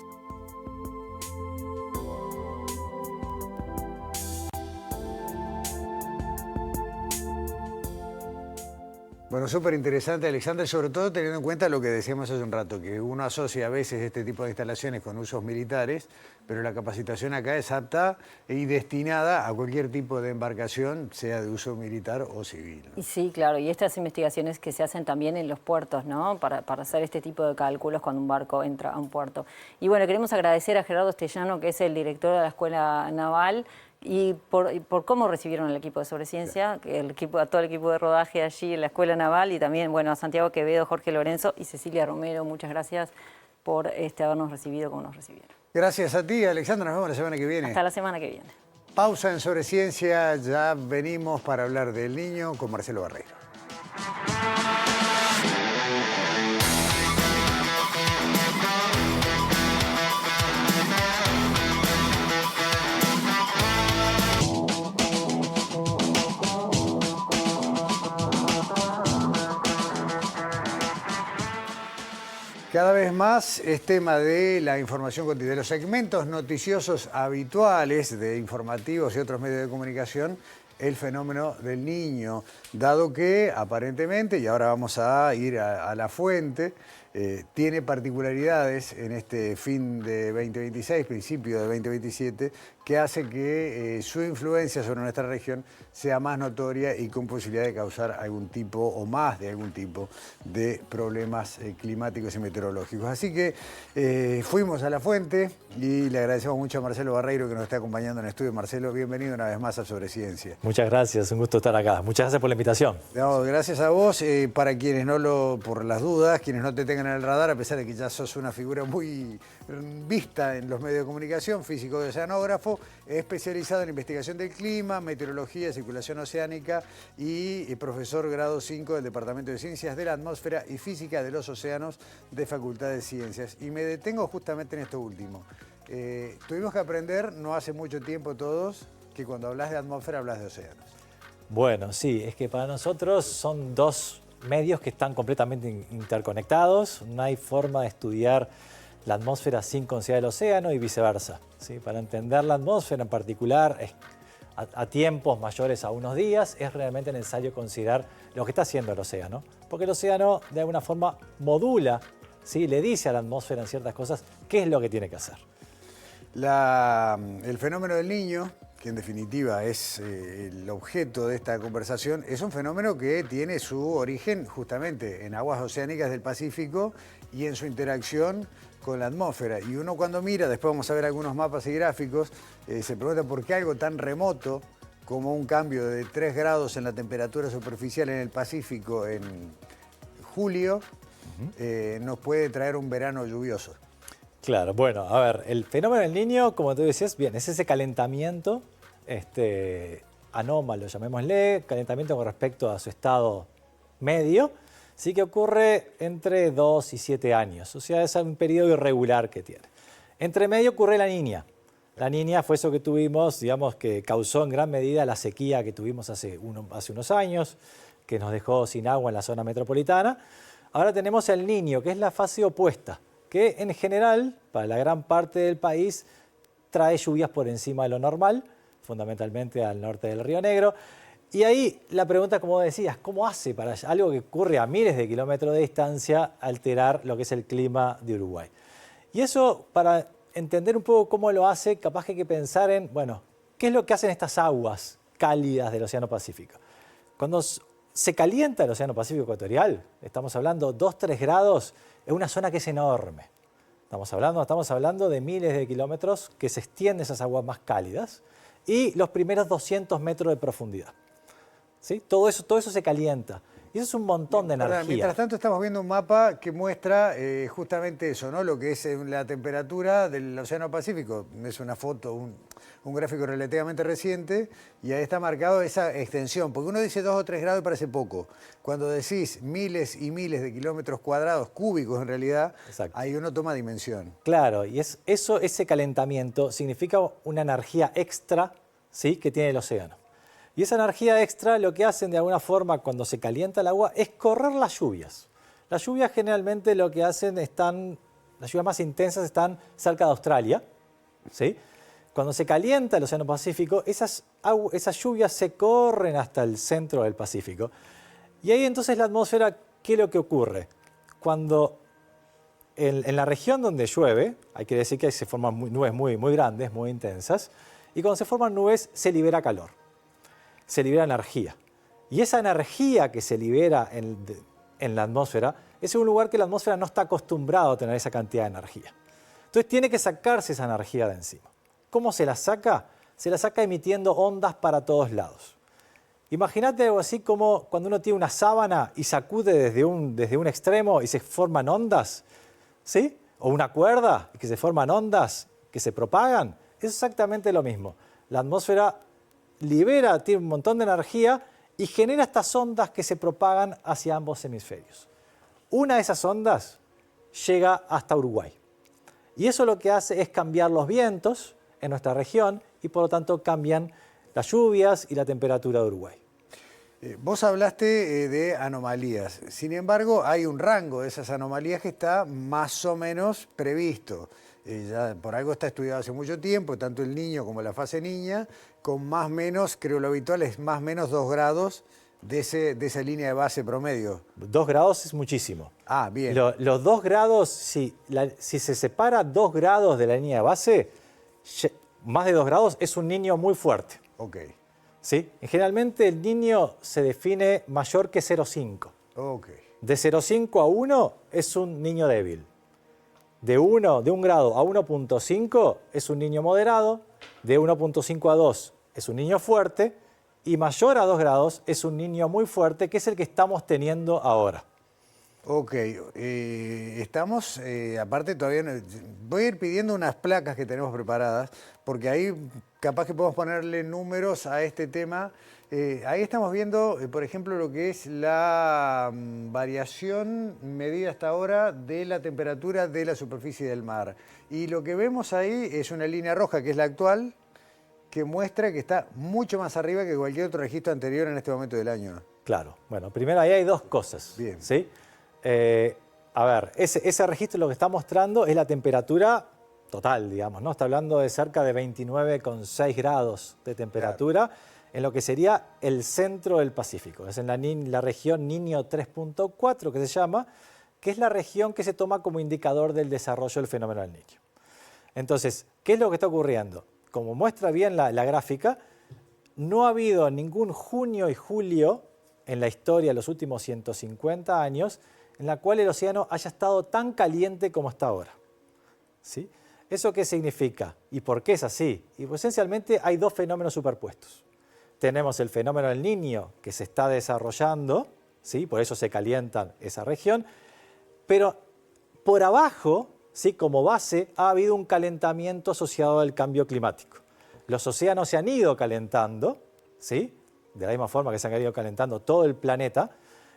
Bueno, súper interesante, Alexandra, sobre todo teniendo en cuenta lo que decíamos hace un rato, que uno asocia a veces este tipo de instalaciones con usos militares, pero la capacitación acá es apta y destinada a cualquier tipo de embarcación, sea de uso militar o civil, ¿no?
Y sí, claro, y estas investigaciones que se hacen también en los puertos, ¿no? Para hacer este tipo de cálculos cuando un barco entra a un puerto. Y bueno, queremos agradecer a Gerardo Estellano, que es el director de la Escuela Naval, y por cómo recibieron al equipo de Sobreciencia, a todo el equipo de rodaje allí en la Escuela Naval, y también, bueno, a Santiago Quevedo, Jorge Lorenzo y Cecilia Romero. Muchas gracias por habernos recibido como nos recibieron.
Gracias a ti, Alexandra. Nos vemos la semana que viene.
Hasta la semana que viene.
Pausa en Sobreciencia. Ya venimos para hablar del niño con Marcelo Barreiro. Cada vez más es tema de la información cotidiana, de los segmentos noticiosos habituales de informativos y otros medios de comunicación, el fenómeno del niño, dado que aparentemente, y ahora vamos a ir a la fuente, tiene particularidades en este fin de 2026, principio de 2027, que hace que su influencia sobre nuestra región sea más notoria y con posibilidad de causar algún tipo o más de algún tipo de problemas climáticos y meteorológicos. Así que fuimos a la fuente y le agradecemos mucho a Marcelo Barreiro que nos está acompañando en el estudio. Marcelo, bienvenido una vez más a Sobreciencia.
Muchas gracias, un gusto estar acá. Muchas gracias por la invitación.
No, gracias a vos. Para quienes por las dudas, quienes no te tengan en el radar, a pesar de que ya sos una figura muy vista en los medios de comunicación, físico y oceanógrafo, especializado en investigación del clima, meteorología, circulación oceánica y profesor grado 5 del Departamento de Ciencias de la Atmósfera y Física de los Océanos de Facultad de Ciencias. Y me detengo justamente en esto último. Tuvimos que aprender no hace mucho tiempo todos que cuando hablas de atmósfera hablas de océanos.
Bueno, sí, es que para nosotros son dos medios que están completamente interconectados. No hay forma de estudiar la atmósfera sin considerar el océano y viceversa, ¿sí? Para entender la atmósfera en particular, a tiempos mayores a unos días, es realmente necesario considerar lo que está haciendo el océano. Porque el océano, de alguna forma, modula, ¿sí? Le dice a la atmósfera en ciertas cosas qué es lo que tiene que hacer.
El fenómeno del niño, que en definitiva es el objeto de esta conversación, es un fenómeno que tiene su origen justamente en aguas oceánicas del Pacífico y en su interacción con la atmósfera. Y uno cuando mira, después vamos a ver algunos mapas y gráficos, se pregunta por qué algo tan remoto como un cambio de 3 grados en la temperatura superficial en el Pacífico en julio, nos puede traer un verano lluvioso.
Claro, bueno, a ver, el fenómeno del Niño, como tú decías, bien, es ese calentamiento anómalo, llamémosle, calentamiento con respecto a su estado medio, sí que ocurre entre 2 y 7 años, o sea, es un periodo irregular que tiene. Entre medio ocurre la Niña. La Niña fue eso que tuvimos, digamos, que causó en gran medida la sequía que tuvimos hace unos años, que nos dejó sin agua en la zona metropolitana. Ahora tenemos el Niño, que es la fase opuesta, que en general, para la gran parte del país, trae lluvias por encima de lo normal, fundamentalmente al norte del Río Negro. Y ahí la pregunta, como decías, ¿cómo hace para algo que ocurre a miles de kilómetros de distancia alterar lo que es el clima de Uruguay? Y eso, para entender un poco cómo lo hace, capaz que hay que pensar en, bueno, ¿qué es lo que hacen estas aguas cálidas del Océano Pacífico? Cuando se calienta el Océano Pacífico ecuatorial, estamos hablando 2-3 grados, es una zona que es enorme. Estamos hablando de miles de kilómetros que se extienden esas aguas más cálidas y los primeros 200 metros de profundidad. ¿Sí? Todo eso se calienta. Y eso es un montón de energía.
Mientras tanto estamos viendo un mapa que muestra justamente eso, ¿no? Lo que es la temperatura del Océano Pacífico. Es una foto, un gráfico relativamente reciente y ahí está marcado esa extensión. Porque uno dice 2 o 3 grados y parece poco. Cuando decís miles y miles de kilómetros cuadrados, cúbicos en realidad, exacto, ahí uno toma dimensión.
Claro, y ese calentamiento significa una energía extra, ¿sí?, que tiene el océano. Y esa energía extra lo que hacen de alguna forma cuando se calienta el agua es correr las lluvias. Las lluvias generalmente lo que hacen las lluvias más intensas están cerca de Australia, ¿sí? Cuando se calienta el Océano Pacífico, esas lluvias se corren hasta el centro del Pacífico. Y ahí entonces la atmósfera, ¿qué es lo que ocurre? Cuando en la región donde llueve, hay que decir que se forman nubes muy grandes, muy intensas, y cuando se forman nubes se libera calor. Se libera energía. Y esa energía que se libera en la atmósfera es un lugar que la atmósfera no está acostumbrado a tener esa cantidad de energía. Entonces tiene que sacarse esa energía de encima. ¿Cómo se la saca? Se la saca emitiendo ondas para todos lados. Imagínate algo así como cuando uno tiene una sábana y sacude desde un extremo y se forman ondas, ¿sí? O una cuerda y que se forman ondas que se propagan. Es exactamente lo mismo. La atmósfera tiene un montón de energía y genera estas ondas que se propagan hacia ambos hemisferios. Una de esas ondas llega hasta Uruguay. Y eso lo que hace es cambiar los vientos en nuestra región y por lo tanto cambian las lluvias y la temperatura de Uruguay.
Vos hablaste de anomalías. Sin embargo, hay un rango de esas anomalías que está más o menos previsto. Ya por algo está estudiado hace mucho tiempo, tanto el Niño como la fase Niña, con más o menos, creo lo habitual es más o menos 2 grados de esa línea de base promedio.
2 grados es muchísimo.
Ah, bien.
Los 2 grados, si se separa 2 grados de la línea de base, más de 2 grados es un niño muy fuerte.
Ok.
¿Sí? Generalmente el niño se define mayor que 0,5.
Ok.
De 0,5 a 1 es un niño débil. De 1 grado a 1,5 es un niño moderado, de 1,5 a 2 es un niño fuerte y mayor a 2 grados es un niño muy fuerte, que es el que estamos teniendo ahora.
Ok, estamos, aparte todavía, voy a ir pidiendo unas placas que tenemos preparadas, porque ahí capaz que podemos ponerle números a este tema. Ahí estamos viendo, por ejemplo, lo que es la variación medida hasta ahora de la temperatura de la superficie del mar. Y lo que vemos ahí es una línea roja, que es la actual, que muestra que está mucho más arriba que cualquier otro registro anterior en este momento del año.
Claro, bueno, primero ahí hay dos cosas.
Bien.
¿Sí? A ver, ese registro lo que está mostrando es la temperatura total, digamos, ¿no? Está hablando de cerca de 29,6 grados de temperatura, claro, en lo que sería el centro del Pacífico. Es en la región Niño 3.4 que se llama, que es la región que se toma como indicador del desarrollo del fenómeno del Niño. Entonces, ¿qué es lo que está ocurriendo? Como muestra bien la gráfica, no ha habido ningún junio y julio en la historia de los últimos 150 años en la cual el océano haya estado tan caliente como está ahora. ¿Sí? ¿Eso qué significa? ¿Y por qué es así? Y pues, esencialmente hay dos fenómenos superpuestos. tenemos el fenómeno del Niño que se está desarrollando, ¿sí? Por eso se calienta esa región, pero por abajo, ¿sí? Como base, ha habido un calentamiento asociado al cambio climático. Los océanos se han ido calentando, ¿sí? De la misma forma que se han ido calentando todo el planeta.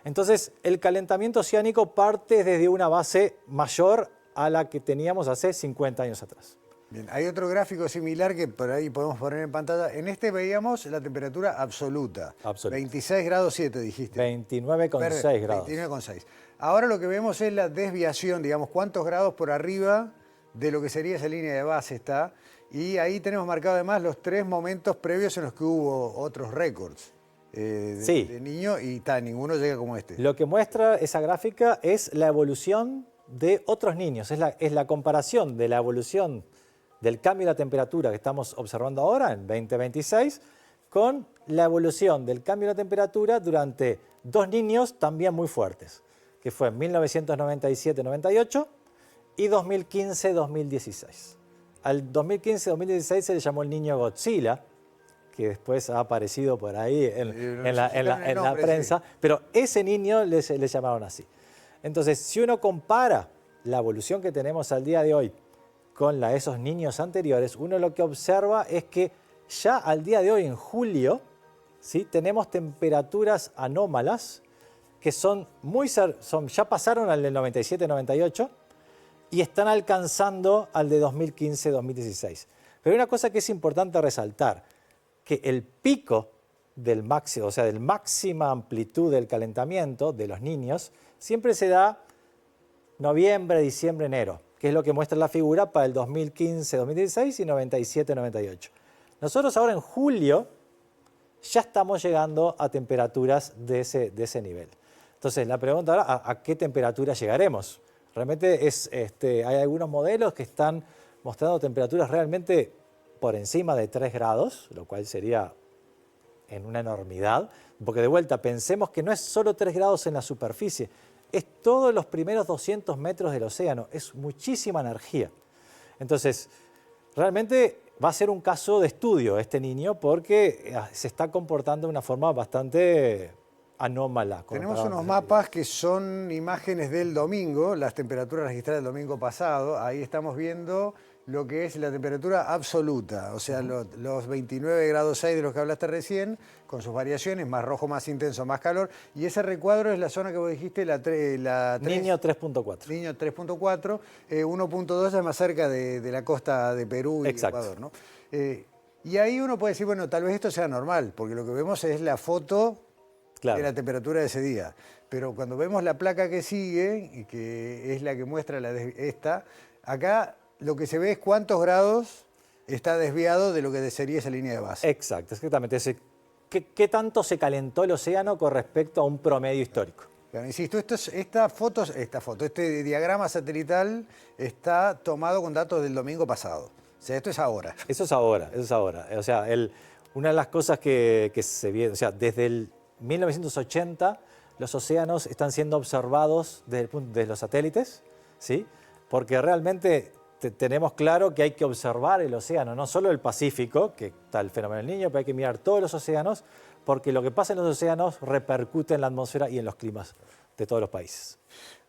Entonces, el calentamiento oceánico parte desde una base mayor a la que teníamos hace 50 años atrás.
Bien, hay otro gráfico similar que por ahí podemos poner en pantalla. En este veíamos la temperatura absoluta. 26 grados 7 dijiste.
29,6 grados.
29,6. Ahora lo que vemos es la desviación, digamos, cuántos grados por arriba de lo que sería esa línea de base está. Y ahí tenemos marcado además los 3 momentos previos en los que hubo otros récords de Niño y ninguno llega como este.
Lo que muestra esa gráfica es la evolución de otros niños, es la comparación de la evolución del cambio de la temperatura que estamos observando ahora en 2026 con la evolución del cambio de la temperatura durante 2 niños también muy fuertes, que fue en 1997-98 y 2015-2016. Al 2015-2016 se le llamó el Niño Godzilla, que después ha aparecido por ahí en la prensa, pero ese niño le llamaron así. Entonces, si uno compara la evolución que tenemos al día de hoy con la de esos niños anteriores, uno lo que observa es que ya al día de hoy, en julio, ¿sí? Tenemos temperaturas anómalas que ya pasaron al del 97-98 y están alcanzando al de 2015-2016. Pero hay una cosa que es importante resaltar, que el pico del máximo, o sea, del máxima amplitud del calentamiento de los niños, siempre se da noviembre, diciembre, enero, que es lo que muestra la figura para el 2015-2016 y 97-98. Nosotros ahora en julio ya estamos llegando a temperaturas de ese nivel. Entonces, la pregunta ahora, ¿a qué temperatura llegaremos? Realmente hay algunos modelos que están mostrando temperaturas realmente por encima de 3 grados, lo cual sería en una enormidad, porque de vuelta pensemos que no es solo 3 grados en la superficie, es todos los primeros 200 metros del océano, es muchísima energía. Entonces, realmente va a ser un caso de estudio este niño porque se está comportando de una forma bastante anómala.
Tenemos unos mapas que son imágenes del domingo, las temperaturas registradas el domingo pasado. Ahí estamos viendo lo que es la temperatura absoluta, o sea, los 29 grados 6 de los que hablaste recién, con sus variaciones, más rojo, más intenso, más calor. Y ese recuadro es la zona que vos dijiste, la 3.
Niño 3.4.
Niño 3.4, 1.2 es más cerca de la costa de Perú y Ecuador, ¿no? Y ahí uno puede decir, bueno, tal vez esto sea normal, porque lo que vemos es la foto de la temperatura de ese día. Pero cuando vemos la placa que sigue, y que es la que muestra acá lo que se ve es cuántos grados está desviado de lo que sería esa línea de base.
Exacto, exactamente. ¿Qué tanto se calentó el océano con respecto a un promedio histórico?
Claro, insisto, este diagrama satelital está tomado con datos del domingo pasado. O sea, esto es ahora.
Eso es ahora. O sea, una de las cosas que se viene, o sea, desde el 1980 los océanos están siendo observados desde los satélites, ¿sí? Porque realmente tenemos claro que hay que observar el océano, no solo el Pacífico, que está el fenómeno del Niño, pero hay que mirar todos los océanos, porque lo que pasa en los océanos repercute en la atmósfera y en los climas de todos los países.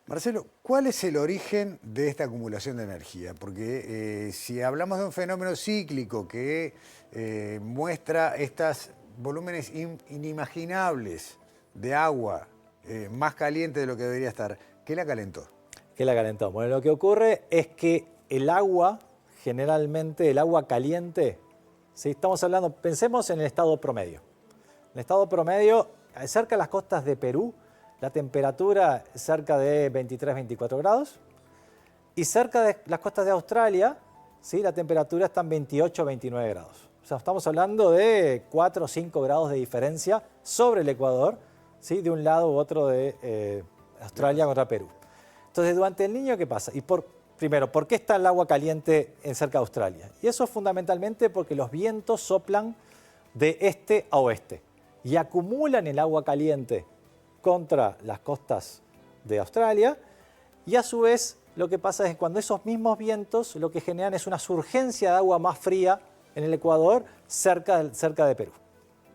Marcelo, ¿cuál es el origen de esta acumulación de energía? Porque si hablamos de un fenómeno cíclico que muestra estos volúmenes inimaginables de agua más caliente de lo que debería estar, ¿qué la calentó?
¿Qué la calentó? Bueno, lo que ocurre es que el agua, generalmente el agua caliente, ¿sí? Estamos hablando, pensemos en el estado promedio. En el estado promedio, cerca de las costas de Perú, la temperatura es cerca de 23-24 grados. Y cerca de las costas de Australia, ¿sí? La temperatura está en 28-29 grados. O sea, estamos hablando de 4 o 5 grados de diferencia sobre el Ecuador, ¿sí? De un lado u otro de Australia contra Perú. Entonces, durante el Niño, ¿qué pasa? Primero, ¿por qué está el agua caliente cerca de Australia? Y eso es fundamentalmente porque los vientos soplan de este a oeste y acumulan el agua caliente contra las costas de Australia, y a su vez lo que pasa es que cuando esos mismos vientos lo que generan es una surgencia de agua más fría en el Ecuador cerca de Perú.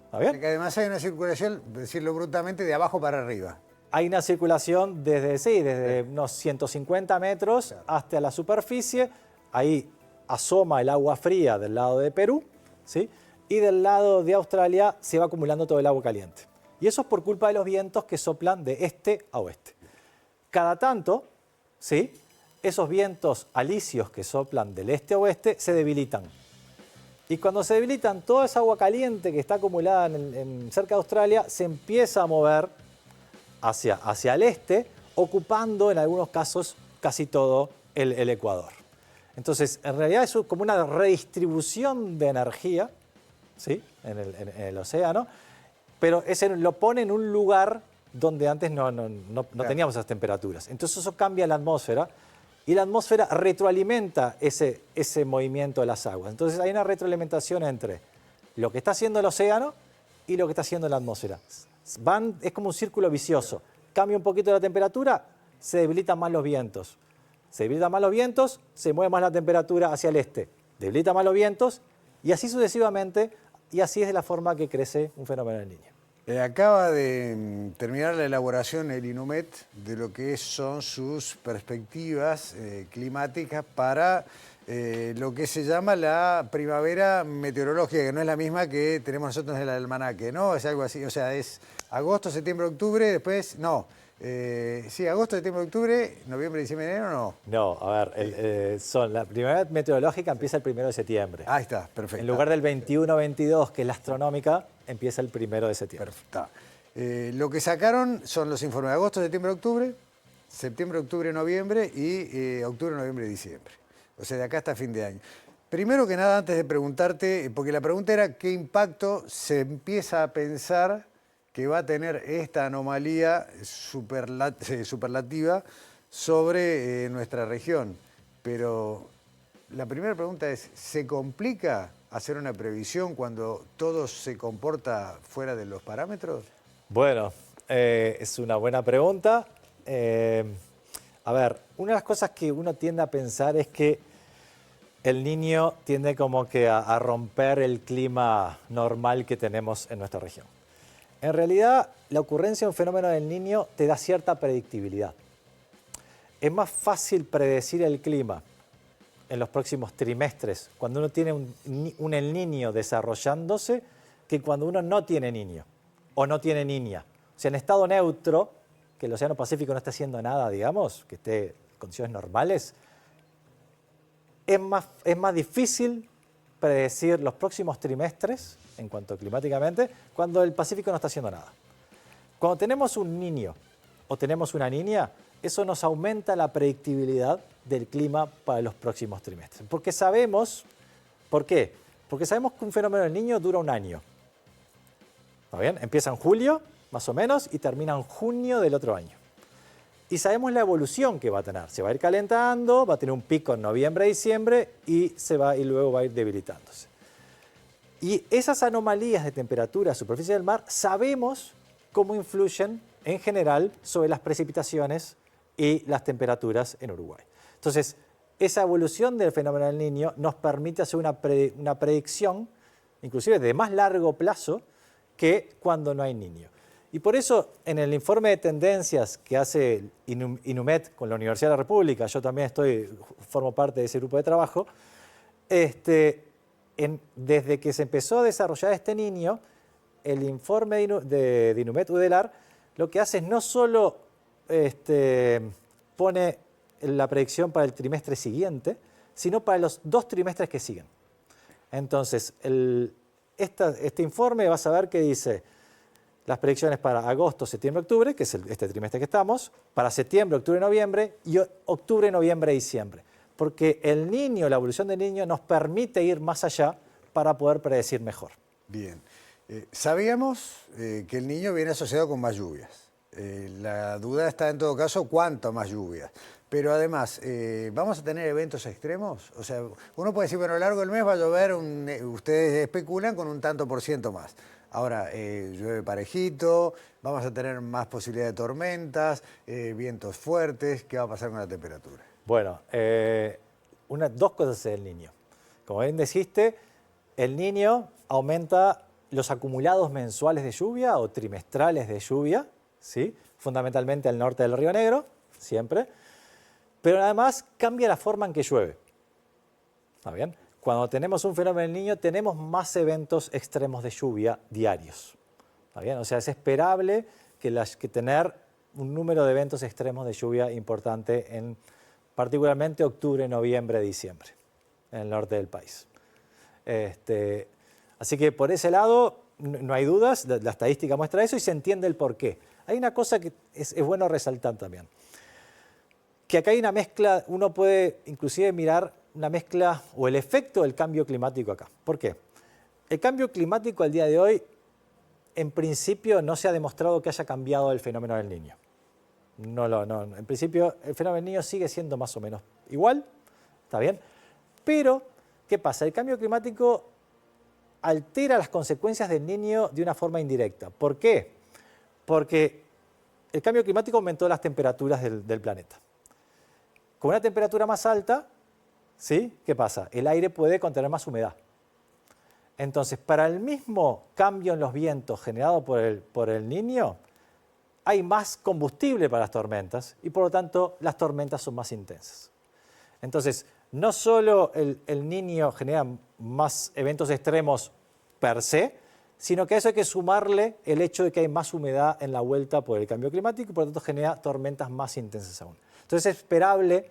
¿Está bien?
Porque además hay una circulación, decirlo brutalmente, de abajo para arriba.
Hay una circulación desde unos 150 metros hasta la superficie. Ahí asoma el agua fría del lado de Perú, ¿sí? Y del lado de Australia se va acumulando todo el agua caliente. Y eso es por culpa de los vientos que soplan de este a oeste. Cada tanto, ¿sí?, esos vientos alisios que soplan del este a oeste se debilitan. Y cuando se debilitan, toda esa agua caliente que está acumulada cerca de Australia se empieza a mover hacia el este, ocupando en algunos casos casi todo el Ecuador. Entonces, en realidad es como una redistribución de energía, ¿sí?, en el océano, pero lo pone en un lugar donde antes no teníamos esas temperaturas. Entonces eso cambia la atmósfera y la atmósfera retroalimenta ese movimiento de las aguas. Entonces hay una retroalimentación entre lo que está haciendo el océano y lo que está haciendo la atmósfera. Es como un círculo vicioso. Cambia un poquito la temperatura, se debilitan más los vientos. Se debilitan más los vientos, se mueve más la temperatura hacia el este. Debilita más los vientos y así sucesivamente, y así es de la forma que crece un fenómeno del Niño.
Acaba de terminar la elaboración el INUMET de lo que son sus perspectivas climáticas para lo que se llama la primavera meteorológica, que no es la misma que tenemos nosotros en el almanaque, ¿no? Es algo así, o sea, es agosto, septiembre, octubre, después, no. Sí, agosto, septiembre, octubre, noviembre, diciembre, enero, no.
No, a ver, la primavera meteorológica empieza el 1 de septiembre.
Ahí está, perfecto.
En lugar del 21-22, que es la astronómica, empieza el 1 de septiembre.
Perfecto. Lo que sacaron son los informes de agosto, septiembre, octubre, noviembre y octubre, noviembre y diciembre. O sea, de acá hasta fin de año. Primero que nada, antes de preguntarte, porque la pregunta era qué impacto se empieza a pensar que va a tener esta anomalía superlativa sobre nuestra región. Pero la primera pregunta es, ¿se complica hacer una previsión cuando todo se comporta fuera de los parámetros?
Bueno, es una buena pregunta. A ver, una de las cosas que uno tiende a pensar es que el Niño tiende como que a romper el clima normal que tenemos en nuestra región. En realidad, la ocurrencia de un fenómeno del Niño te da cierta predictibilidad. Es más fácil predecir el clima en los próximos trimestres cuando uno tiene un El Niño desarrollándose que cuando uno no tiene niño o no tiene niña. O sea, en estado neutro, que el Océano Pacífico no está haciendo nada, digamos, que esté en condiciones normales, es más difícil predecir los próximos trimestres, en cuanto climáticamente, cuando el Pacífico no está haciendo nada. Cuando tenemos un niño o tenemos una niña, eso nos aumenta la predictibilidad del clima para los próximos trimestres. Porque sabemos, ¿por qué? Porque sabemos que un fenómeno del Niño dura un año. ¿Está bien? Empieza en julio, más o menos, y termina en junio del otro año. Y sabemos la evolución que va a tener. Se va a ir calentando, va a tener un pico en noviembre, diciembre, y luego va a ir debilitándose. Y esas anomalías de temperatura a superficie del mar sabemos cómo influyen en general sobre las precipitaciones y las temperaturas en Uruguay. Entonces, esa evolución del fenómeno del Niño nos permite hacer una predicción, inclusive de más largo plazo, que cuando no hay niño. Y por eso, en el informe de tendencias que hace INUMET con la Universidad de la República, yo también formo parte de ese grupo de trabajo, desde que se empezó a desarrollar este Niño, el informe de INUMET UDELAR lo que hace es no solo pone la predicción para el trimestre siguiente, sino para los 2 trimestres que siguen. Entonces, este informe vas a ver que dice las predicciones para agosto, septiembre, octubre, que es este trimestre que estamos, para septiembre, octubre, noviembre, y octubre, noviembre, diciembre. Porque el Niño, la evolución del Niño, nos permite ir más allá para poder predecir mejor.
Bien. Sabíamos que el Niño viene asociado con más lluvias. La duda está en todo caso cuánto más lluvias. Pero además, ¿vamos a tener eventos extremos? O sea, uno puede decir, bueno, a lo largo del mes va a llover, ustedes especulan con un tanto por ciento más. Ahora, llueve parejito, vamos a tener más posibilidad de tormentas, vientos fuertes. ¿Qué va a pasar con la temperatura?
Bueno, 2 cosas es el Niño. Como bien dijiste, el Niño aumenta los acumulados mensuales de lluvia o trimestrales de lluvia, ¿sí? Fundamentalmente al norte del Río Negro, siempre, pero además cambia la forma en que llueve. ¿Está bien? Cuando tenemos un fenómeno del Niño, tenemos más eventos extremos de lluvia diarios. ¿Está bien? O sea, es esperable que tener un número de eventos extremos de lluvia importante en particularmente octubre, noviembre, diciembre, en el norte del país. Así que por ese lado no hay dudas, la estadística muestra eso y se entiende el porqué. Hay una cosa que es bueno resaltar también, que acá hay una mezcla, uno puede inclusive mirar una mezcla o el efecto del cambio climático acá. ¿Por qué? El cambio climático al día de hoy, en principio, no se ha demostrado que haya cambiado el fenómeno del Niño. No. En principio, el fenómeno del Niño sigue siendo más o menos igual, ¿está bien? Pero, ¿qué pasa? El cambio climático altera las consecuencias del Niño de una forma indirecta. ¿Por qué? Porque el cambio climático aumentó las temperaturas del planeta. Con una temperatura más alta, ¿sí? ¿Qué pasa? El aire puede contener más humedad. Entonces, para el mismo cambio en los vientos generado por el Niño, hay más combustible para las tormentas y por lo tanto las tormentas son más intensas. Entonces, no solo el Niño genera más eventos extremos per se, sino que a eso hay que sumarle el hecho de que hay más humedad en la vuelta por el cambio climático y por lo tanto genera tormentas más intensas aún. Entonces es esperable,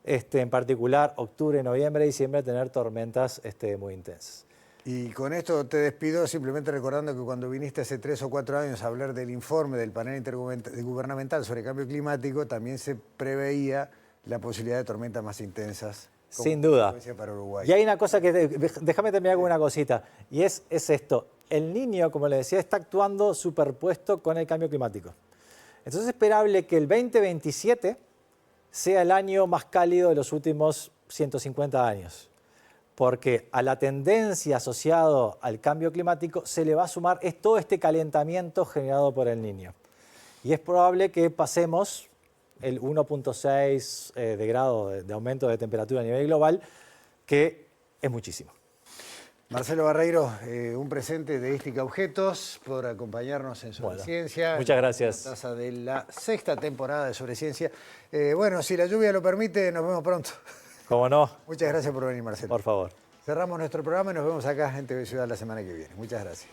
en particular octubre, noviembre, diciembre, tener tormentas muy intensas.
Y con esto te despido simplemente recordando que cuando viniste hace 3 o 4 años a hablar del informe del panel intergubernamental sobre cambio climático, también se preveía la posibilidad de tormentas más intensas.
Sin duda.
Para Uruguay.
Y hay una cosa que, déjame terminar con una cosita, y es esto. El Niño, como le decía, está actuando superpuesto con el cambio climático. Entonces es esperable que el 2027 sea el año más cálido de los últimos 150 años. Porque a la tendencia asociada al cambio climático se le va a sumar todo este calentamiento generado por el Niño. Y es probable que pasemos el 1.6 de grado de aumento de temperatura a nivel global, que es muchísimo.
Marcelo Barreiro, un presente de Ística Objetos por acompañarnos en Sobreciencia.
Muchas gracias.
La taza de la 6ª temporada de Sobreciencia. Bueno, si la lluvia lo permite, nos vemos pronto.
¿Cómo no?
Muchas gracias por venir, Marcelo.
Por favor.
Cerramos nuestro programa y nos vemos acá en TV Ciudad la semana que viene. Muchas gracias.